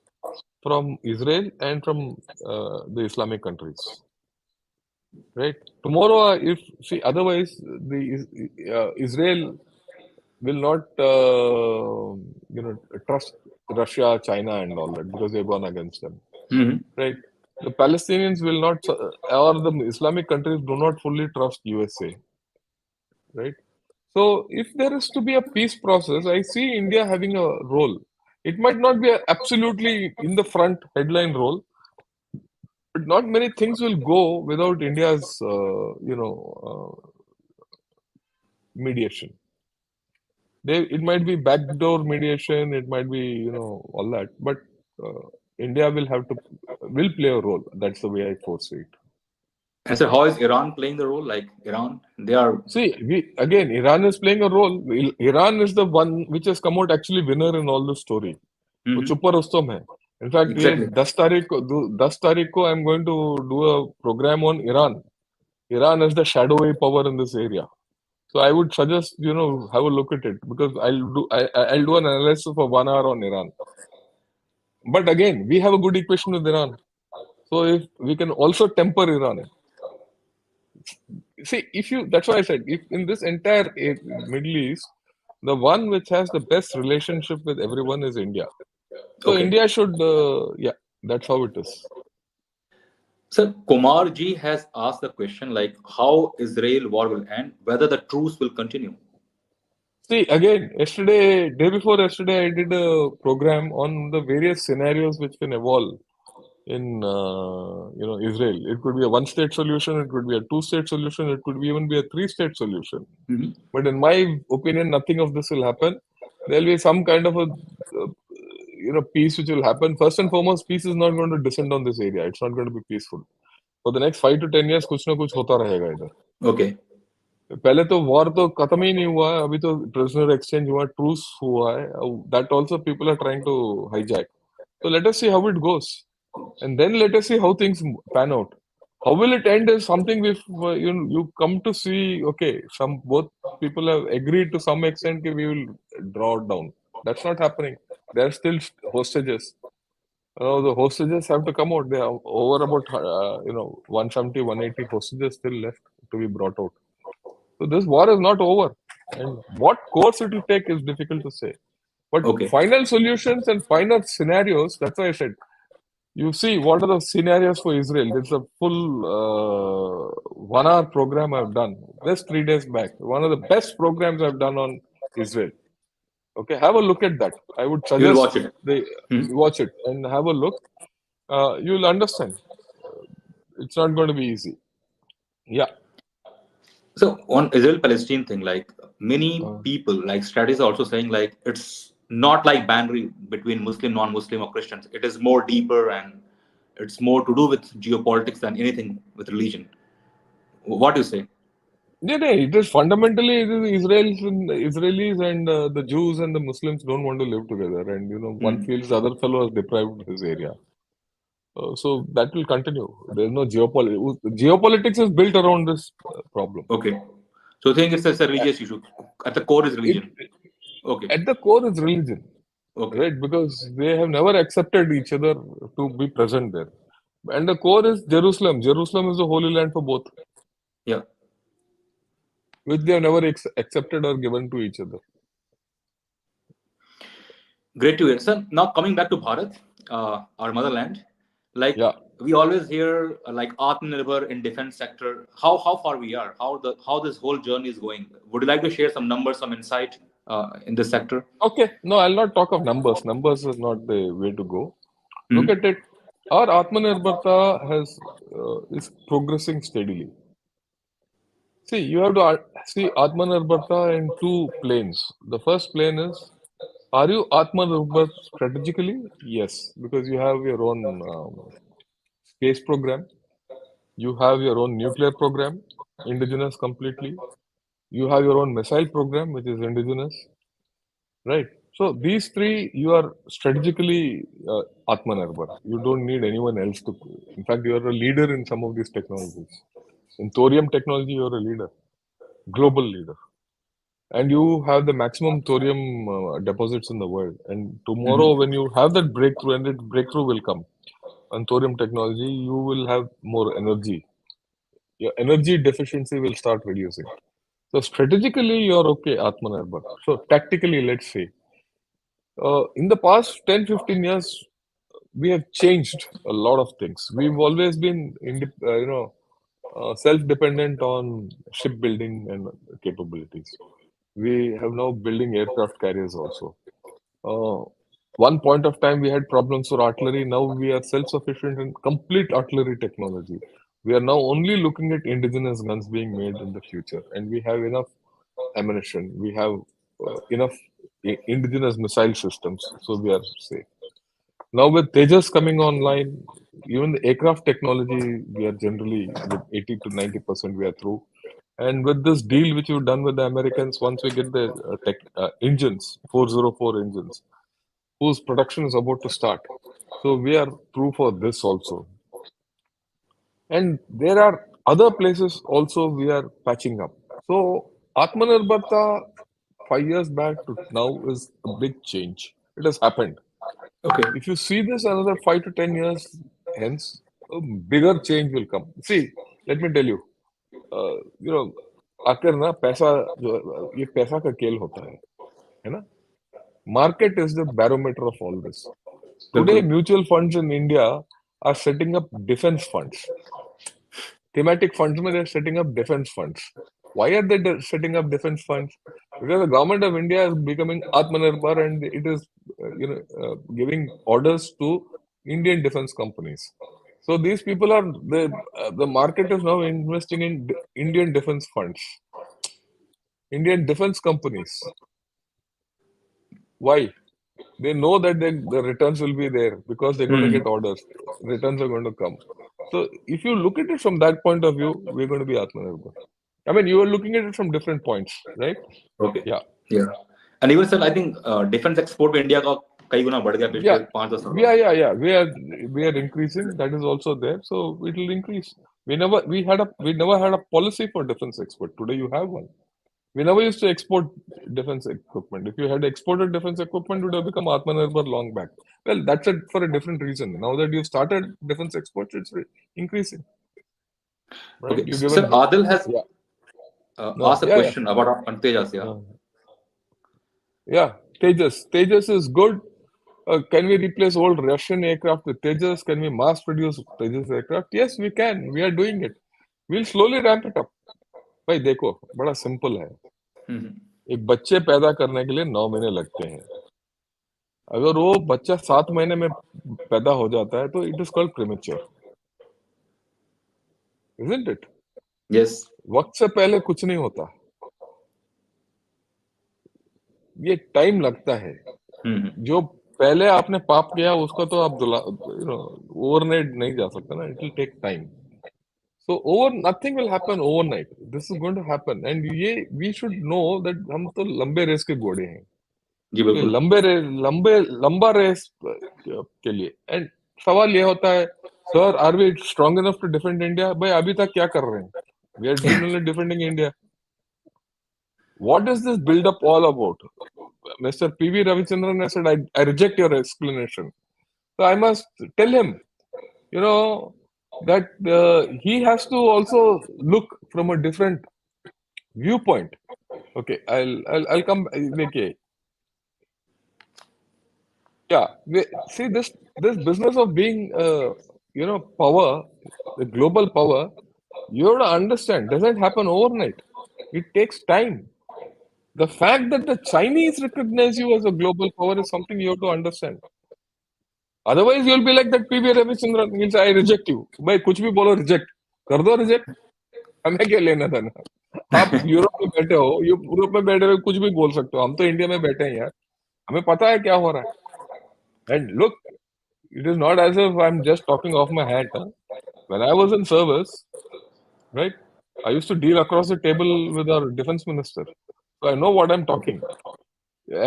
from Israel and from the Islamic countries. Right? Tomorrow, if see, otherwise, Israel will not, trust Russia, China, and all that because they've gone against them. Hmm. Right? The Palestinians will not, or the Islamic countries do not fully trust USA. Right? So, if there is to be a peace process, I see India having a role. It might not be absolutely in the front headline role, but not many things will go without India's, mediation. It might be backdoor mediation, it might be, all that, but India will play a role. That's the way I foresee it. And so, how is Iran playing the role? Like Iran, they are. See, Iran is playing a role. Iran is the one which has come out actually winner in all this story. वो Hmm. चुप्पा Rustam है. In fact ये Exactly. 10 तारीख को I am going to do a programme on Iran. Iran is the shadowy power in this area. So I would suggest, have a look at it, because I'll do an analysis for 1 hour on Iran. But again, we have a good equation with Iran. So if we can also temper Iran. See, that's why I said, if in this entire Middle East, the one which has the best relationship with everyone is India. So Okay. India should, yeah, that's how it is. So Kumar ji has asked the question like how Israel war will end, whether the truce will continue. See, again, day before yesterday, I did a program on the various scenarios which can evolve in Israel. It could be a one-state solution, it could be a two-state solution, it could be even be a three-state solution. Mhm. But in my opinion, nothing of this will happen. There'll be some kind of a peace which will happen. First and foremost, peace is not going to descend on this area. It's not going to be peaceful. For the next 5 to 10 years, कुछ ना कुछ होता रहेगा इधर. Okay. पहले तो war तो खत्म ही नहीं हुआ है, अभी तो प्रिजनर एक्सचेंज हुआ, ट्रूस हुआ है, that also people are trying to hijack. So let us see how it goes, and then let us see how things pan out. How will it end is something if you come to see. Okay, both people have agreed to some extent that we will draw it down. That's not happening. There are still hostages. The hostages have to come out. They are over about 170, 180 hostages still left to be brought out. So this war is not over, and what course it will take is difficult to say. But Okay. final solutions and final scenarios, that's why I said, you see, what are the scenarios for Israel? It's a full 1 hour program I've done just 3 days back. One of the best programs I've done on Israel. Okay, have a look at that. I would You will suggest watch it. they Mhm. watch it and have a look. You'll understand. It's not going to be easy. Yeah. So on Israel-Palestine thing, like many Uh, people, like strategists are also saying, like it's not like binary between Muslim, non-Muslim, or Christians. It is more deeper and it's more to do with geopolitics than anything with religion. What do you say? Yeah, it is fundamentally it is Israelis and the Jews and the Muslims don't want to live together, and one Mm. feels the other fellow has deprived his area. So that will continue. There's no geopolitics. Geopolitics is built around this problem. Okay. So I think it's a religious issue. At the core is It religion. Okay. at the core is religion, Okay. right? Because they have never accepted each other to be present there, and the core is Jerusalem. Jerusalem is the holy land for both, Yeah. which they have never accepted or given to each other. Great to hear. So now coming back to Bharat, our motherland, like Yeah. we always hear like Atmanirbhar in defense sector. How far we are? How this whole journey is going? Would you like to share some numbers, some insight in this sector? Okay. No, I'll not talk of numbers. Numbers is not the way to go. Look Mhm. at it. Our Atmanirbharta is progressing steadily. See, you have to see Atmanirbharta in two planes. The first plane is, are you Atmanirbhar strategically? Yes, because you have your own space program, you have your own nuclear program, indigenous completely. You have your own missile program, which is indigenous, right? So these three, you are strategically Atmanirbhar. You don't need anyone else to. In fact, you are a leader in some of these technologies. In thorium technology, you are a leader, global leader, and you have the maximum thorium deposits in the world. And tomorrow, Mhm. when you have that breakthrough, and that breakthrough will come on thorium technology, you will have more energy. Your energy deficiency will start reducing. So strategically, you're okay, Atmanirbhar. So tactically, let's say, in the past 10, 15 years, we have changed a lot of things. We've always been, self-dependent on shipbuilding and capabilities. We have now building aircraft carriers also. One point of time, we had problems for artillery. Now we are self-sufficient in complete artillery technology. We are now only looking at indigenous guns being made in the future, and we have enough ammunition. We have enough indigenous missile systems, so we are safe. Now with Tejas coming online, even the aircraft technology, we are generally with 80 to 90% we are through. And with this deal which you've done with the Americans, once we get the engines, 404 engines, whose production is about to start. So we are through for this also. And there are other places also we are patching up. So Atmanirbharta 5 years back to now is a big change. It has happened. Okay. If you see this another 5 to 10 years hence, a bigger change will come. See, let me tell you, you know, आकर ना पैसा जो ये पैसा का खेल होता है ना? Market is the barometer of all this. Today, बिल्कुल. mutual funds in India are setting up defense funds. Thematic funds, they're setting up defense funds. Why are they setting up defense funds? Because the government of India is becoming Atmanirbhar and it is, giving orders to Indian defense companies. So these people are the market is now investing in Indian defense funds, Indian defense companies. Why? They know that the returns will be there because they're going to Hmm. get orders. Returns are going to come. So if you look at it from that point of view, we're going to be Atmanirbhar. I mean, you are looking at it from different points, right? Okay. Yeah. Yeah. And even sir, I think defense export में India का कई गुना बढ़ गया Yeah. पिछले 5-10 सालों Yeah, में. yeah, yeah. We are increasing. That is also there. So it will increase. We never had a policy for defense export. Today you have one. We never used to export defense equipment. If you had exported defense equipment, it would have become Atmanirbhar long back. Well, that's it for a different reason. Now that you've started defense exports, it's increasing, right? Okay. You've Sir, given, Adil has yeah, asked no, a yeah, yeah, question about Tejas. Yeah. yeah. Tejas is good. Can we replace old Russian aircraft with Tejas? Can we mass produce Tejas aircraft? Yes, we can. We are doing it. We'll slowly ramp it up. भाई देखो बड़ा simple है Hmm. एक बच्चे पैदा करने के लिए 9 महीने लगते हैं अगर वो बच्चा 7 महीने में पैदा हो जाता है तो it is called premature isn't it Yes. वक्त से पहले कुछ नहीं होता ये टाइम लगता है Hmm. जो पहले आपने पाप किया उसका तो आप ओवरनाइट नहीं जा सकता ना it will take time so over nothing will happen overnight this is going to happen and ये वी शुड नो दैट हम तो लंबे रेस के घोड़े हैं जी ये बिल्कुल. लंबा रेस के लिए एंड सवाल ये होता है sir are we strong enough to defend India भाई अभी तक क्या कर रहे हैं we are been only defending India what is this build up all about Mr. P.V. Ravichandran has said, I reject your explanation. So I must tell him, that he has to also look from a different viewpoint. Okay, I'll come. Okay, yeah. See this business of being, power, the global power. You have to understand, doesn't happen overnight. It takes time. The fact that the Chinese recognize you as a global power is something you have to understand. Otherwise, you'll be like that PV Ravichandran. Means I reject you. भाई कुछ भी बोलो reject कर दो reject. हमें क्या लेना था ना आप यूरोप में बैठे हो यूरोप में बैठे हुए कुछ भी बोल सकते हो हम तो इंडिया में बैठे हैं यार हमें पता है क्या हो रहा है and look it is not as if I'm just talking off my hat huh? When I was in service right I used to deal across the table with our defense minister so I know what I'm talking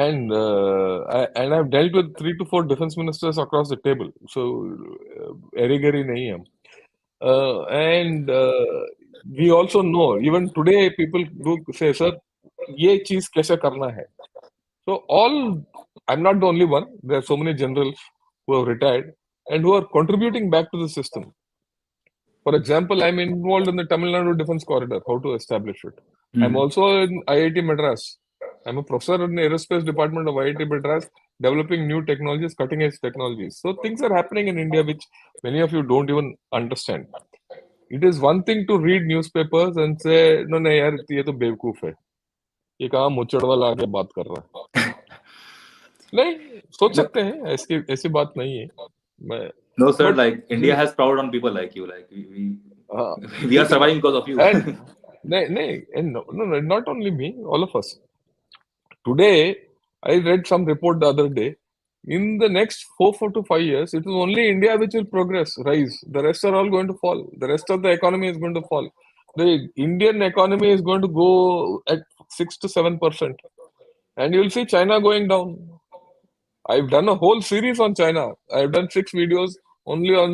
and I've dealt with 3 to 4 defense ministers across the table so airy-gairy nahi hai hum. And we also know even today people do say sir ये चीज कैसे करना है so all I'm not the only one there are so many generals who have retired and who are contributing back to the system for example I'm involved in the Tamil Nadu defense corridor how to establish it I'm Hmm. also in IIT Madras I'm a professor in the aerospace department of IIT Madras developing new technologies cutting edge technologies so things are happening in India which many of you don't even understand it is one thing to read newspapers and say no नहीं यार ये तो बेवकूफ है ये कहाँ मुचड़ वाला आके बात कर रहा है नहीं सोच No, सकते हैं ऐसी ऐसी बात नहीं है मैं no, sir. But Like India has proud on people like you. Like हाँ we are ठीक है ना surviving because of you. And नहीं नहीं and no not only me all of us today I read some report the other day in the next 4 to 5 years it is only India which will progress rise the rest are all going to fall the rest of the economy is going to fall the Indian economy is going to go at 6 to 7% and you'll see China going down I've done a whole series on China. I've done 6 videos only on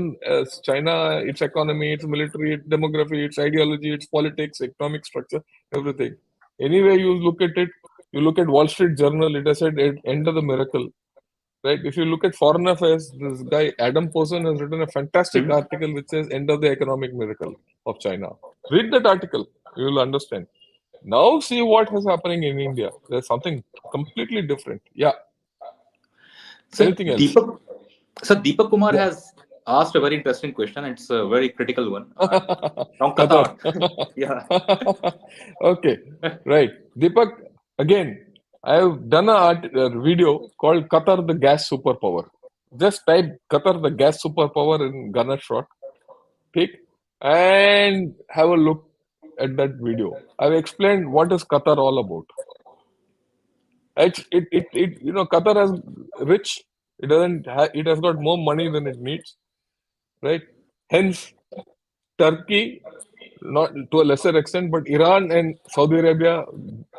China, its economy, its military, its demography, its ideology, its politics, economic structure, everything. Anyway, you look at it, you look at Wall Street Journal, it has said end of the miracle. Right? If you look at foreign affairs, this guy Adam Posen has written a fantastic Hmm. article which says end of the economic miracle of China. Read that article, you will understand. Now see what is happening in India. There's something completely different. Yeah. Sir, Anything else? Deepak Kumar Yeah. has asked a very interesting question. It's a very critical one. From Qatar. Qatar. Yeah. Okay, right. Deepak, Again, I have done a video called Qatar the Gas Superpower. Just type Qatar the Gas Superpower in Gunner Shot, take, and have a look at that video. I've explained what is Qatar all about. Qatar has rich. It has got more money than it needs, right? Hence, Turkey, not to a lesser extent, but Iran and Saudi Arabia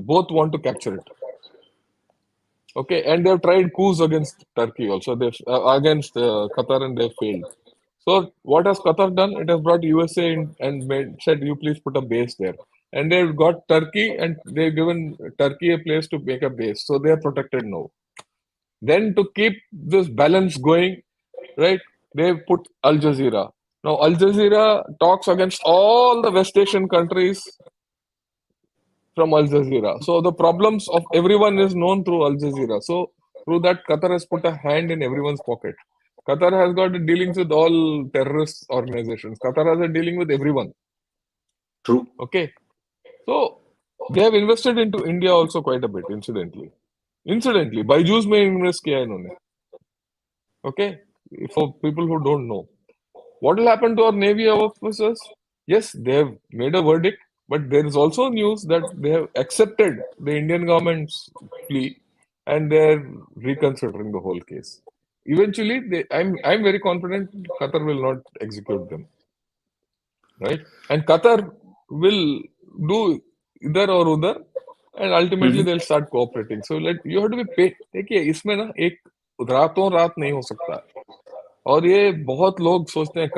both want to capture it. Okay, and they've tried coups against Turkey also. They've against Qatar, and they failed. So what has Qatar done? It has brought USA in and said, "You please put a base there." And they've got Turkey, and they've given Turkey a place to make a base. So they are protected now. Then to keep this balance going, right? They put Al Jazeera. Now Al Jazeera talks against all the West Asian countries from Al Jazeera. So the problems of everyone is known through Al Jazeera. So through that, Qatar has put a hand in everyone's pocket. Qatar has got dealings with all terrorist organizations. Qatar has a dealing with everyone. True. Okay. So they have invested into India also quite a bit, incidentally. Byju's में invest किया है इन्होंने. Okay. For people who don't know. What will happen to our Navy officers? Yes, they have made a verdict, but there is also news that they have accepted the Indian government's plea and they are reconsidering the whole case. Eventually, I'm very confident Qatar will not execute them, right? And Qatar will do either or other, and ultimately they'll start cooperating. So you have to be paid. देखिए इसमें ना एक रातों रात नहीं हो सकता. और ये बहुत लोग सोचते हैं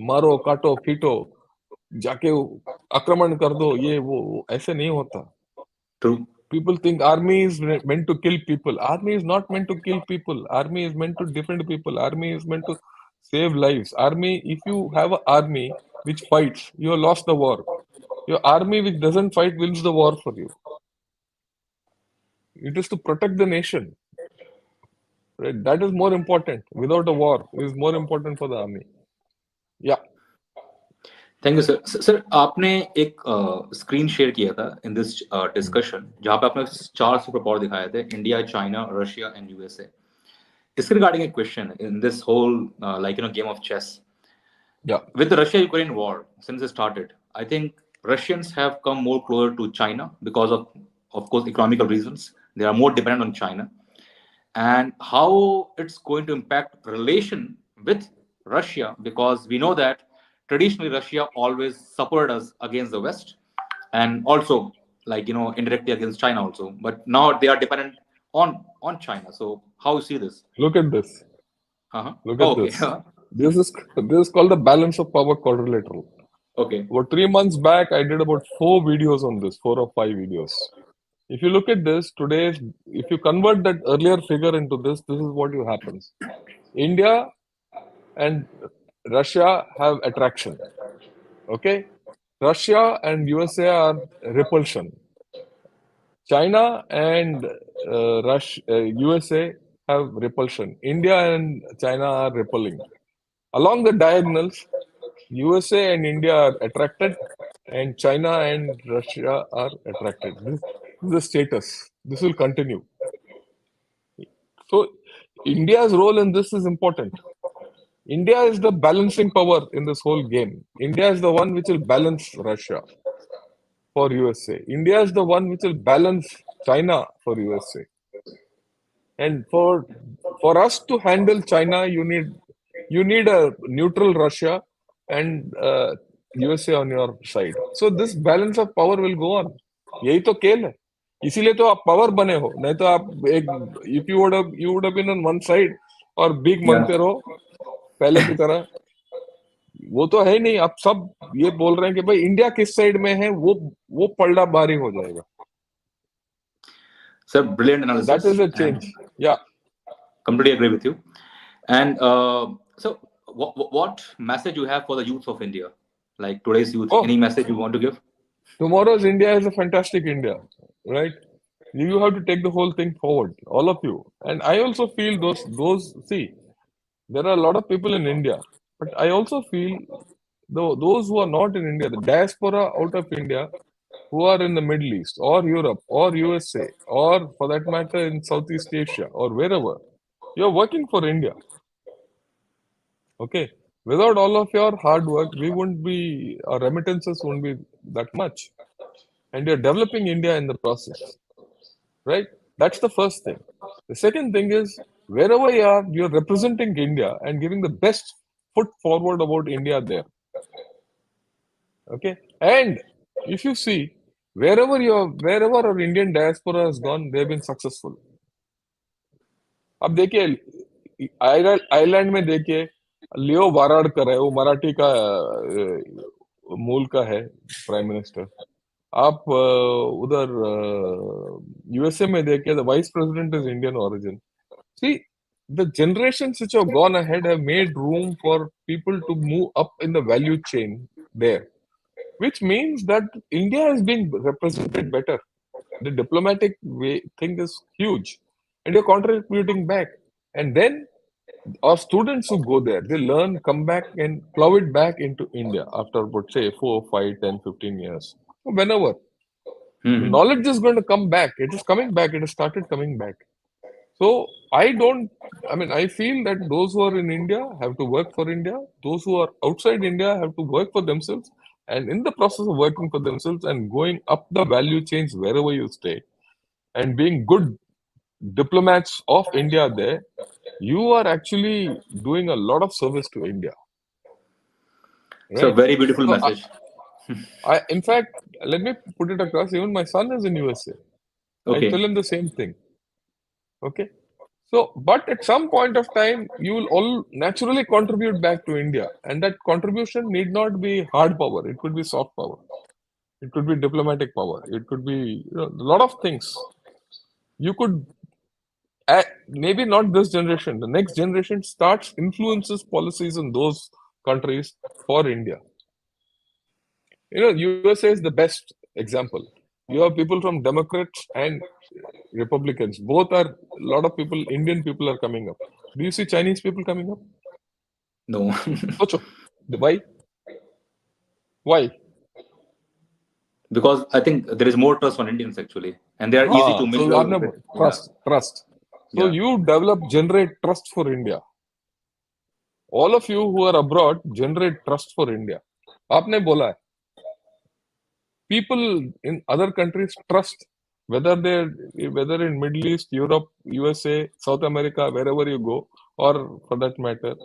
मारो काटो पीटो जाके आक्रमण कर दो ये वो ऐसे नहीं होता. True. People think army is meant to kill people. Army is not meant to kill people. Army is meant to defend people. Army is meant to save lives. If you have an army which fights, you have lost the war. Your army which doesn't fight wins the war for you. It is to protect the nation. Right? That is more important. Without a war, it is more important for the army. Yeah. Thank you sir. Sir आपने एक screen share किया था in this discussion जहां पे आपने 4 super power दिखाए थे, India, China, Russia and USA. इसके रिगार्डिंग एक question in this whole game of chess. With the Russia-Ukraine war, since it started, I think Russians have come more closer to China because of course, economical reasons. They are more dependent on China. And how it's going to impact relation with Russia, because we know that traditionally Russia always supported us against the West, and also indirectly against China also. But now they are dependent on China. So how you see this? Look at this. Look at this. This is called the balance of power quadrilateral. Okay. About 3 months back, I did about 4 videos on this, 4 or 5 videos. If you look at this today, if you convert that earlier figure into this is what happens. India and Russia have attraction. Okay? Russia and USA are repulsion. China and USA have repulsion. India and China are repelling. Along the diagonals, USA and India are attracted, and China and Russia are attracted. This is the status. This will continue. So, India's role in this is important. India is the balancing power in this whole game. India is the one which will balance Russia for USA. India is the one which will balance China for USA. And for us to handle China, you need a neutral Russia and USA on your side. So this balance of power will go on. यही तो खेल है. इसीलिए तो आप power बने हो. नहीं तो आप if you would have been on one side और big मांगते रहो पहले की तरह. वो तो है नहीं. आप सब ये बोल रहे हैं कि भाई इंडिया किस साइड में है, वो पलड़ा भारी हो जाएगा. Sir, brilliant analysis. That is a change. Yeah. Completely agree with you. And so what message you have for the youth of India? Like today's youth, any message you want to give? Tomorrow's India is a fantastic India, right? You have to take the whole thing forward, all of you. And I also feel see, there are a lot of people in India, but I also feel those who are not in India, the diaspora out of India, who are in the Middle East or Europe or USA or for that matter in Southeast Asia or wherever, you're working for India. Okay. Without all of your hard work, our remittances wouldn't be that much. And you're developing India in the process, right? That's the first thing. The second thing is wherever you are, you're representing India and giving the best foot forward about India there. Okay. And if you see, wherever our Indian diaspora has gone, they've been successful. अब देखिए Ireland में देखिए लियो वाराडकर है, वो मराठी का मूल का है प्राइम मिनिस्टर. आप उधर यूएसए में देखिए the vice president is Indian origin. See, the generations which have gone ahead have made room for people to move up in the value chain there, which means that India is being represented better. The diplomatic thing is huge, and you're contributing back. And then our students who go there, they learn, come back, and plow it back into India after, about, say, 4, 5, 10, 15 years. Whenever. The knowledge is going to come back. It is coming back. It has started coming back. So I feel that those who are in India have to work for India. Those who are outside India have to work for themselves. And in the process of working for themselves and going up the value chains wherever you stay and being good diplomats of India there, you are actually doing a lot of service to India. It's a very beautiful message. In fact, let me put it across. Even my son is in USA. Okay. I tell him the same thing. Okay. So, but at some point of time, you will all naturally contribute back to India. And that contribution need not be hard power. It could be soft power. It could be diplomatic power. It could be a lot of things. You could, maybe not this generation, the next generation influences policies in those countries for India. USA is the best example. You have people from Democrats and Republicans. Both are, a lot of people, Indian people are coming up. Do you see Chinese people coming up? No. Why? Why? Because I think there is more trust on Indians actually. And they are easy to mingle. Trust. So you generate trust for India. All of you who are abroad generate trust for India. आपने बोला है. People in other countries trust, whether in Middle East, Europe, USA, South America, wherever you go, or for that matter.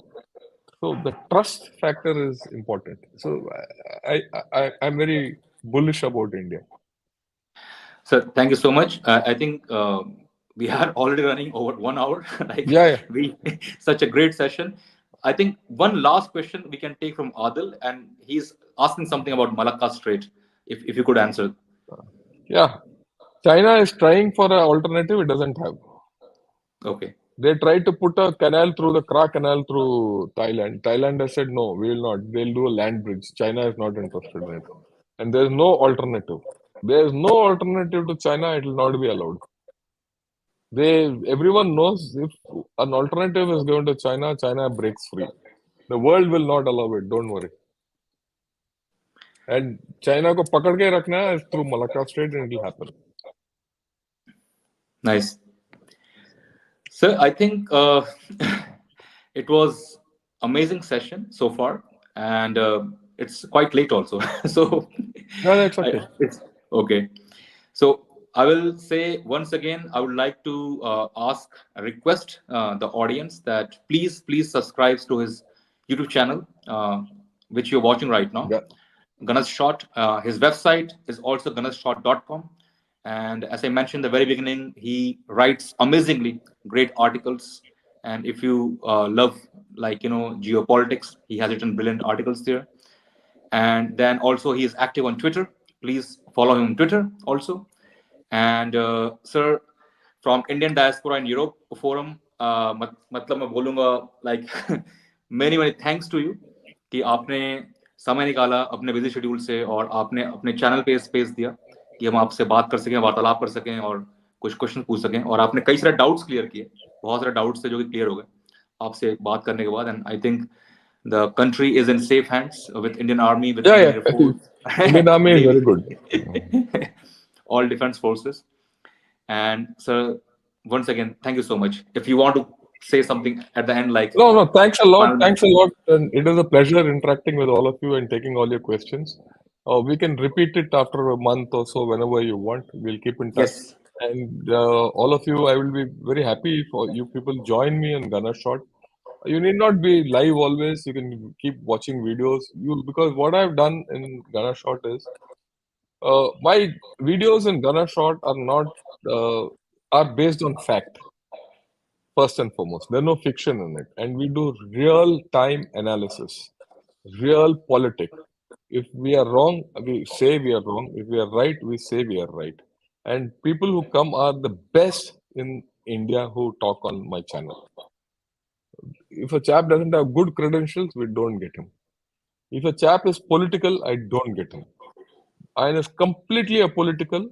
So the trust factor is important. So I'm very bullish about India. Sir, thank you so much. I think we are already running over 1 hour. Such a great session. I think one last question we can take from Adil, and he's asking something about Malacca Strait. If you could answer. Yeah. China is trying for an alternative it doesn't have. Okay. They tried to put a canal through the Kra Canal through Thailand. Thailand has said, no, we will not. They'll do a land bridge. China is not interested in it. And there's no alternative. There's no alternative to China. It will not be allowed. Everyone knows if an alternative is going to China, China breaks free. The world will not allow it. Don't worry. And China ko pakad ke rakhna hai through Malacca Strait and it will happen. Nice. Sir, I think it was amazing session so far, and it's quite late also. So no, that's okay. It's okay. So I will say once again, I would like to request the audience that please subscribe to his YouTube channel, which you're watching right now. Yeah. Ganesh Short. His website is also ganeshshort.com. And as I mentioned in the very beginning, he writes amazingly great articles. And if you love, geopolitics, he has written brilliant articles there. And then also he is active on Twitter. Please follow him on Twitter also. And sir, from Indian Diaspora in Europe Forum, मतलब मैं बोलूँगा many thanks to you कि आपने समय निकाला अपने busy schedule से और आपने अपने चैनल पे स्पेस दिया कि हम आपसे बात कर सकें, वार्तालाप कर सकें और कुछ क्वेश्चन पूछ सकें, और आपने कई सारे डाउट्स क्लियर किए, बहुत सारे डाउट्स थे जो कि क्लियर हो गए आपसे बात करने के बाद. And I think the country is in safe hands with Indian Army, with Yeah, Indian yeah. Air Force, Indian Army is very Navy, good. all defense forces. And sir, once again, thank you so much. If you want to say something at the end, like No, no, thanks a lot. final Thanks a message. lot. And it is a pleasure interacting with all of you and taking all your questions. We can repeat it after a month or so whenever you want. We'll keep in touch. Yes, And all of you, I will be very happy for you people join me on Gunner Shot. You need not be live always. You can keep watching videos. You because what I've done in Gunner Shot is my videos in Gunner Shot are not are based on fact. First and foremost, there's no fiction in it, and we do real time analysis, real politics. If we are wrong, we say we are wrong. If we are right, we say we are right. And people who come are the best in India who talk on my channel. If a chap doesn't have good credentials, we don't get him. If a chap is political, I don't get him. I is completely apolitical.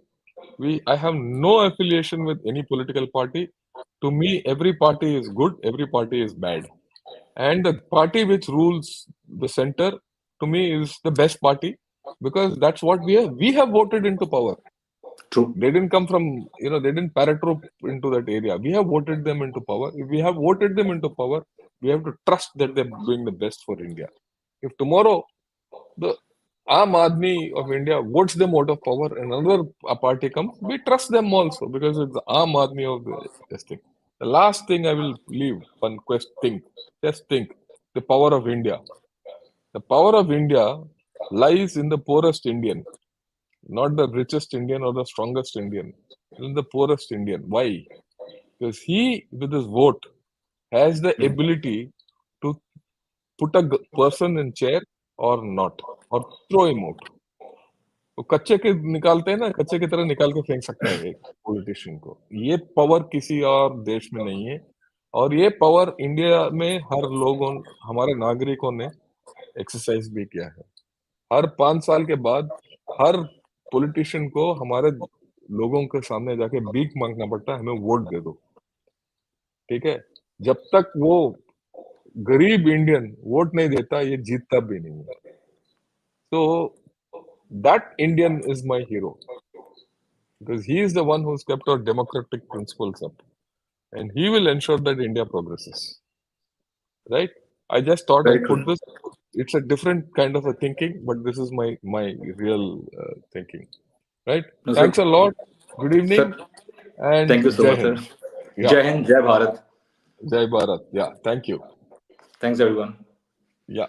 I have no affiliation with any political party. To me, every party is good, every party is bad. And the party which rules the center, to me, is the best party because that's what we have. We have voted into power. true. They didn't come from, they didn't paratroop into that area. We have voted them into power. If we have voted them into power, we have to trust that they're doing the best for India. If tomorrow the Aam Aadmi of India votes them out of power and another party comes, we trust them also because it's the Aam Aadmi of this thing. The last thing I will leave, one quest think, just think, the power of India. The power of India lies in the poorest Indian, not the richest Indian or the strongest Indian, in the poorest Indian. Why? Because he, with his vote, has the Mhm. ability to put a person in chair or not, or throw him out. वो कच्चे के निकालते हैं ना, कच्चे की तरह निकाल के फेंक सकता है एक पॉलिटिशियन को। ये पावर किसी और देश में नहीं है और ये पावर इंडिया में हर लोगों, हमारे नागरिकों ने एक्सरसाइज भी किया है। हर 5 साल के बाद हर पॉलिटिशियन को हमारे लोगों के सामने जाके भीख मांगना पड़ता है, हमें वोट दे दो। ठीक है? जब तक वो गरीब इंडियन वोट नहीं देता, ये जीतता भी नहीं है। So that Indian is my hero because he is the one who's kept our democratic principles up, and he will ensure that India progresses. Right? I just thought Very I'd put true. this. It's a different kind of a thinking, but this is my real thinking. Right? No, sir. Thanks a lot. Good Sir, evening and thank you so Jai much, sir. Hind. Yeah, Jai Hind, Jai Bharat. Jai Bharat. Yeah, thank you. Thanks, everyone. Yeah.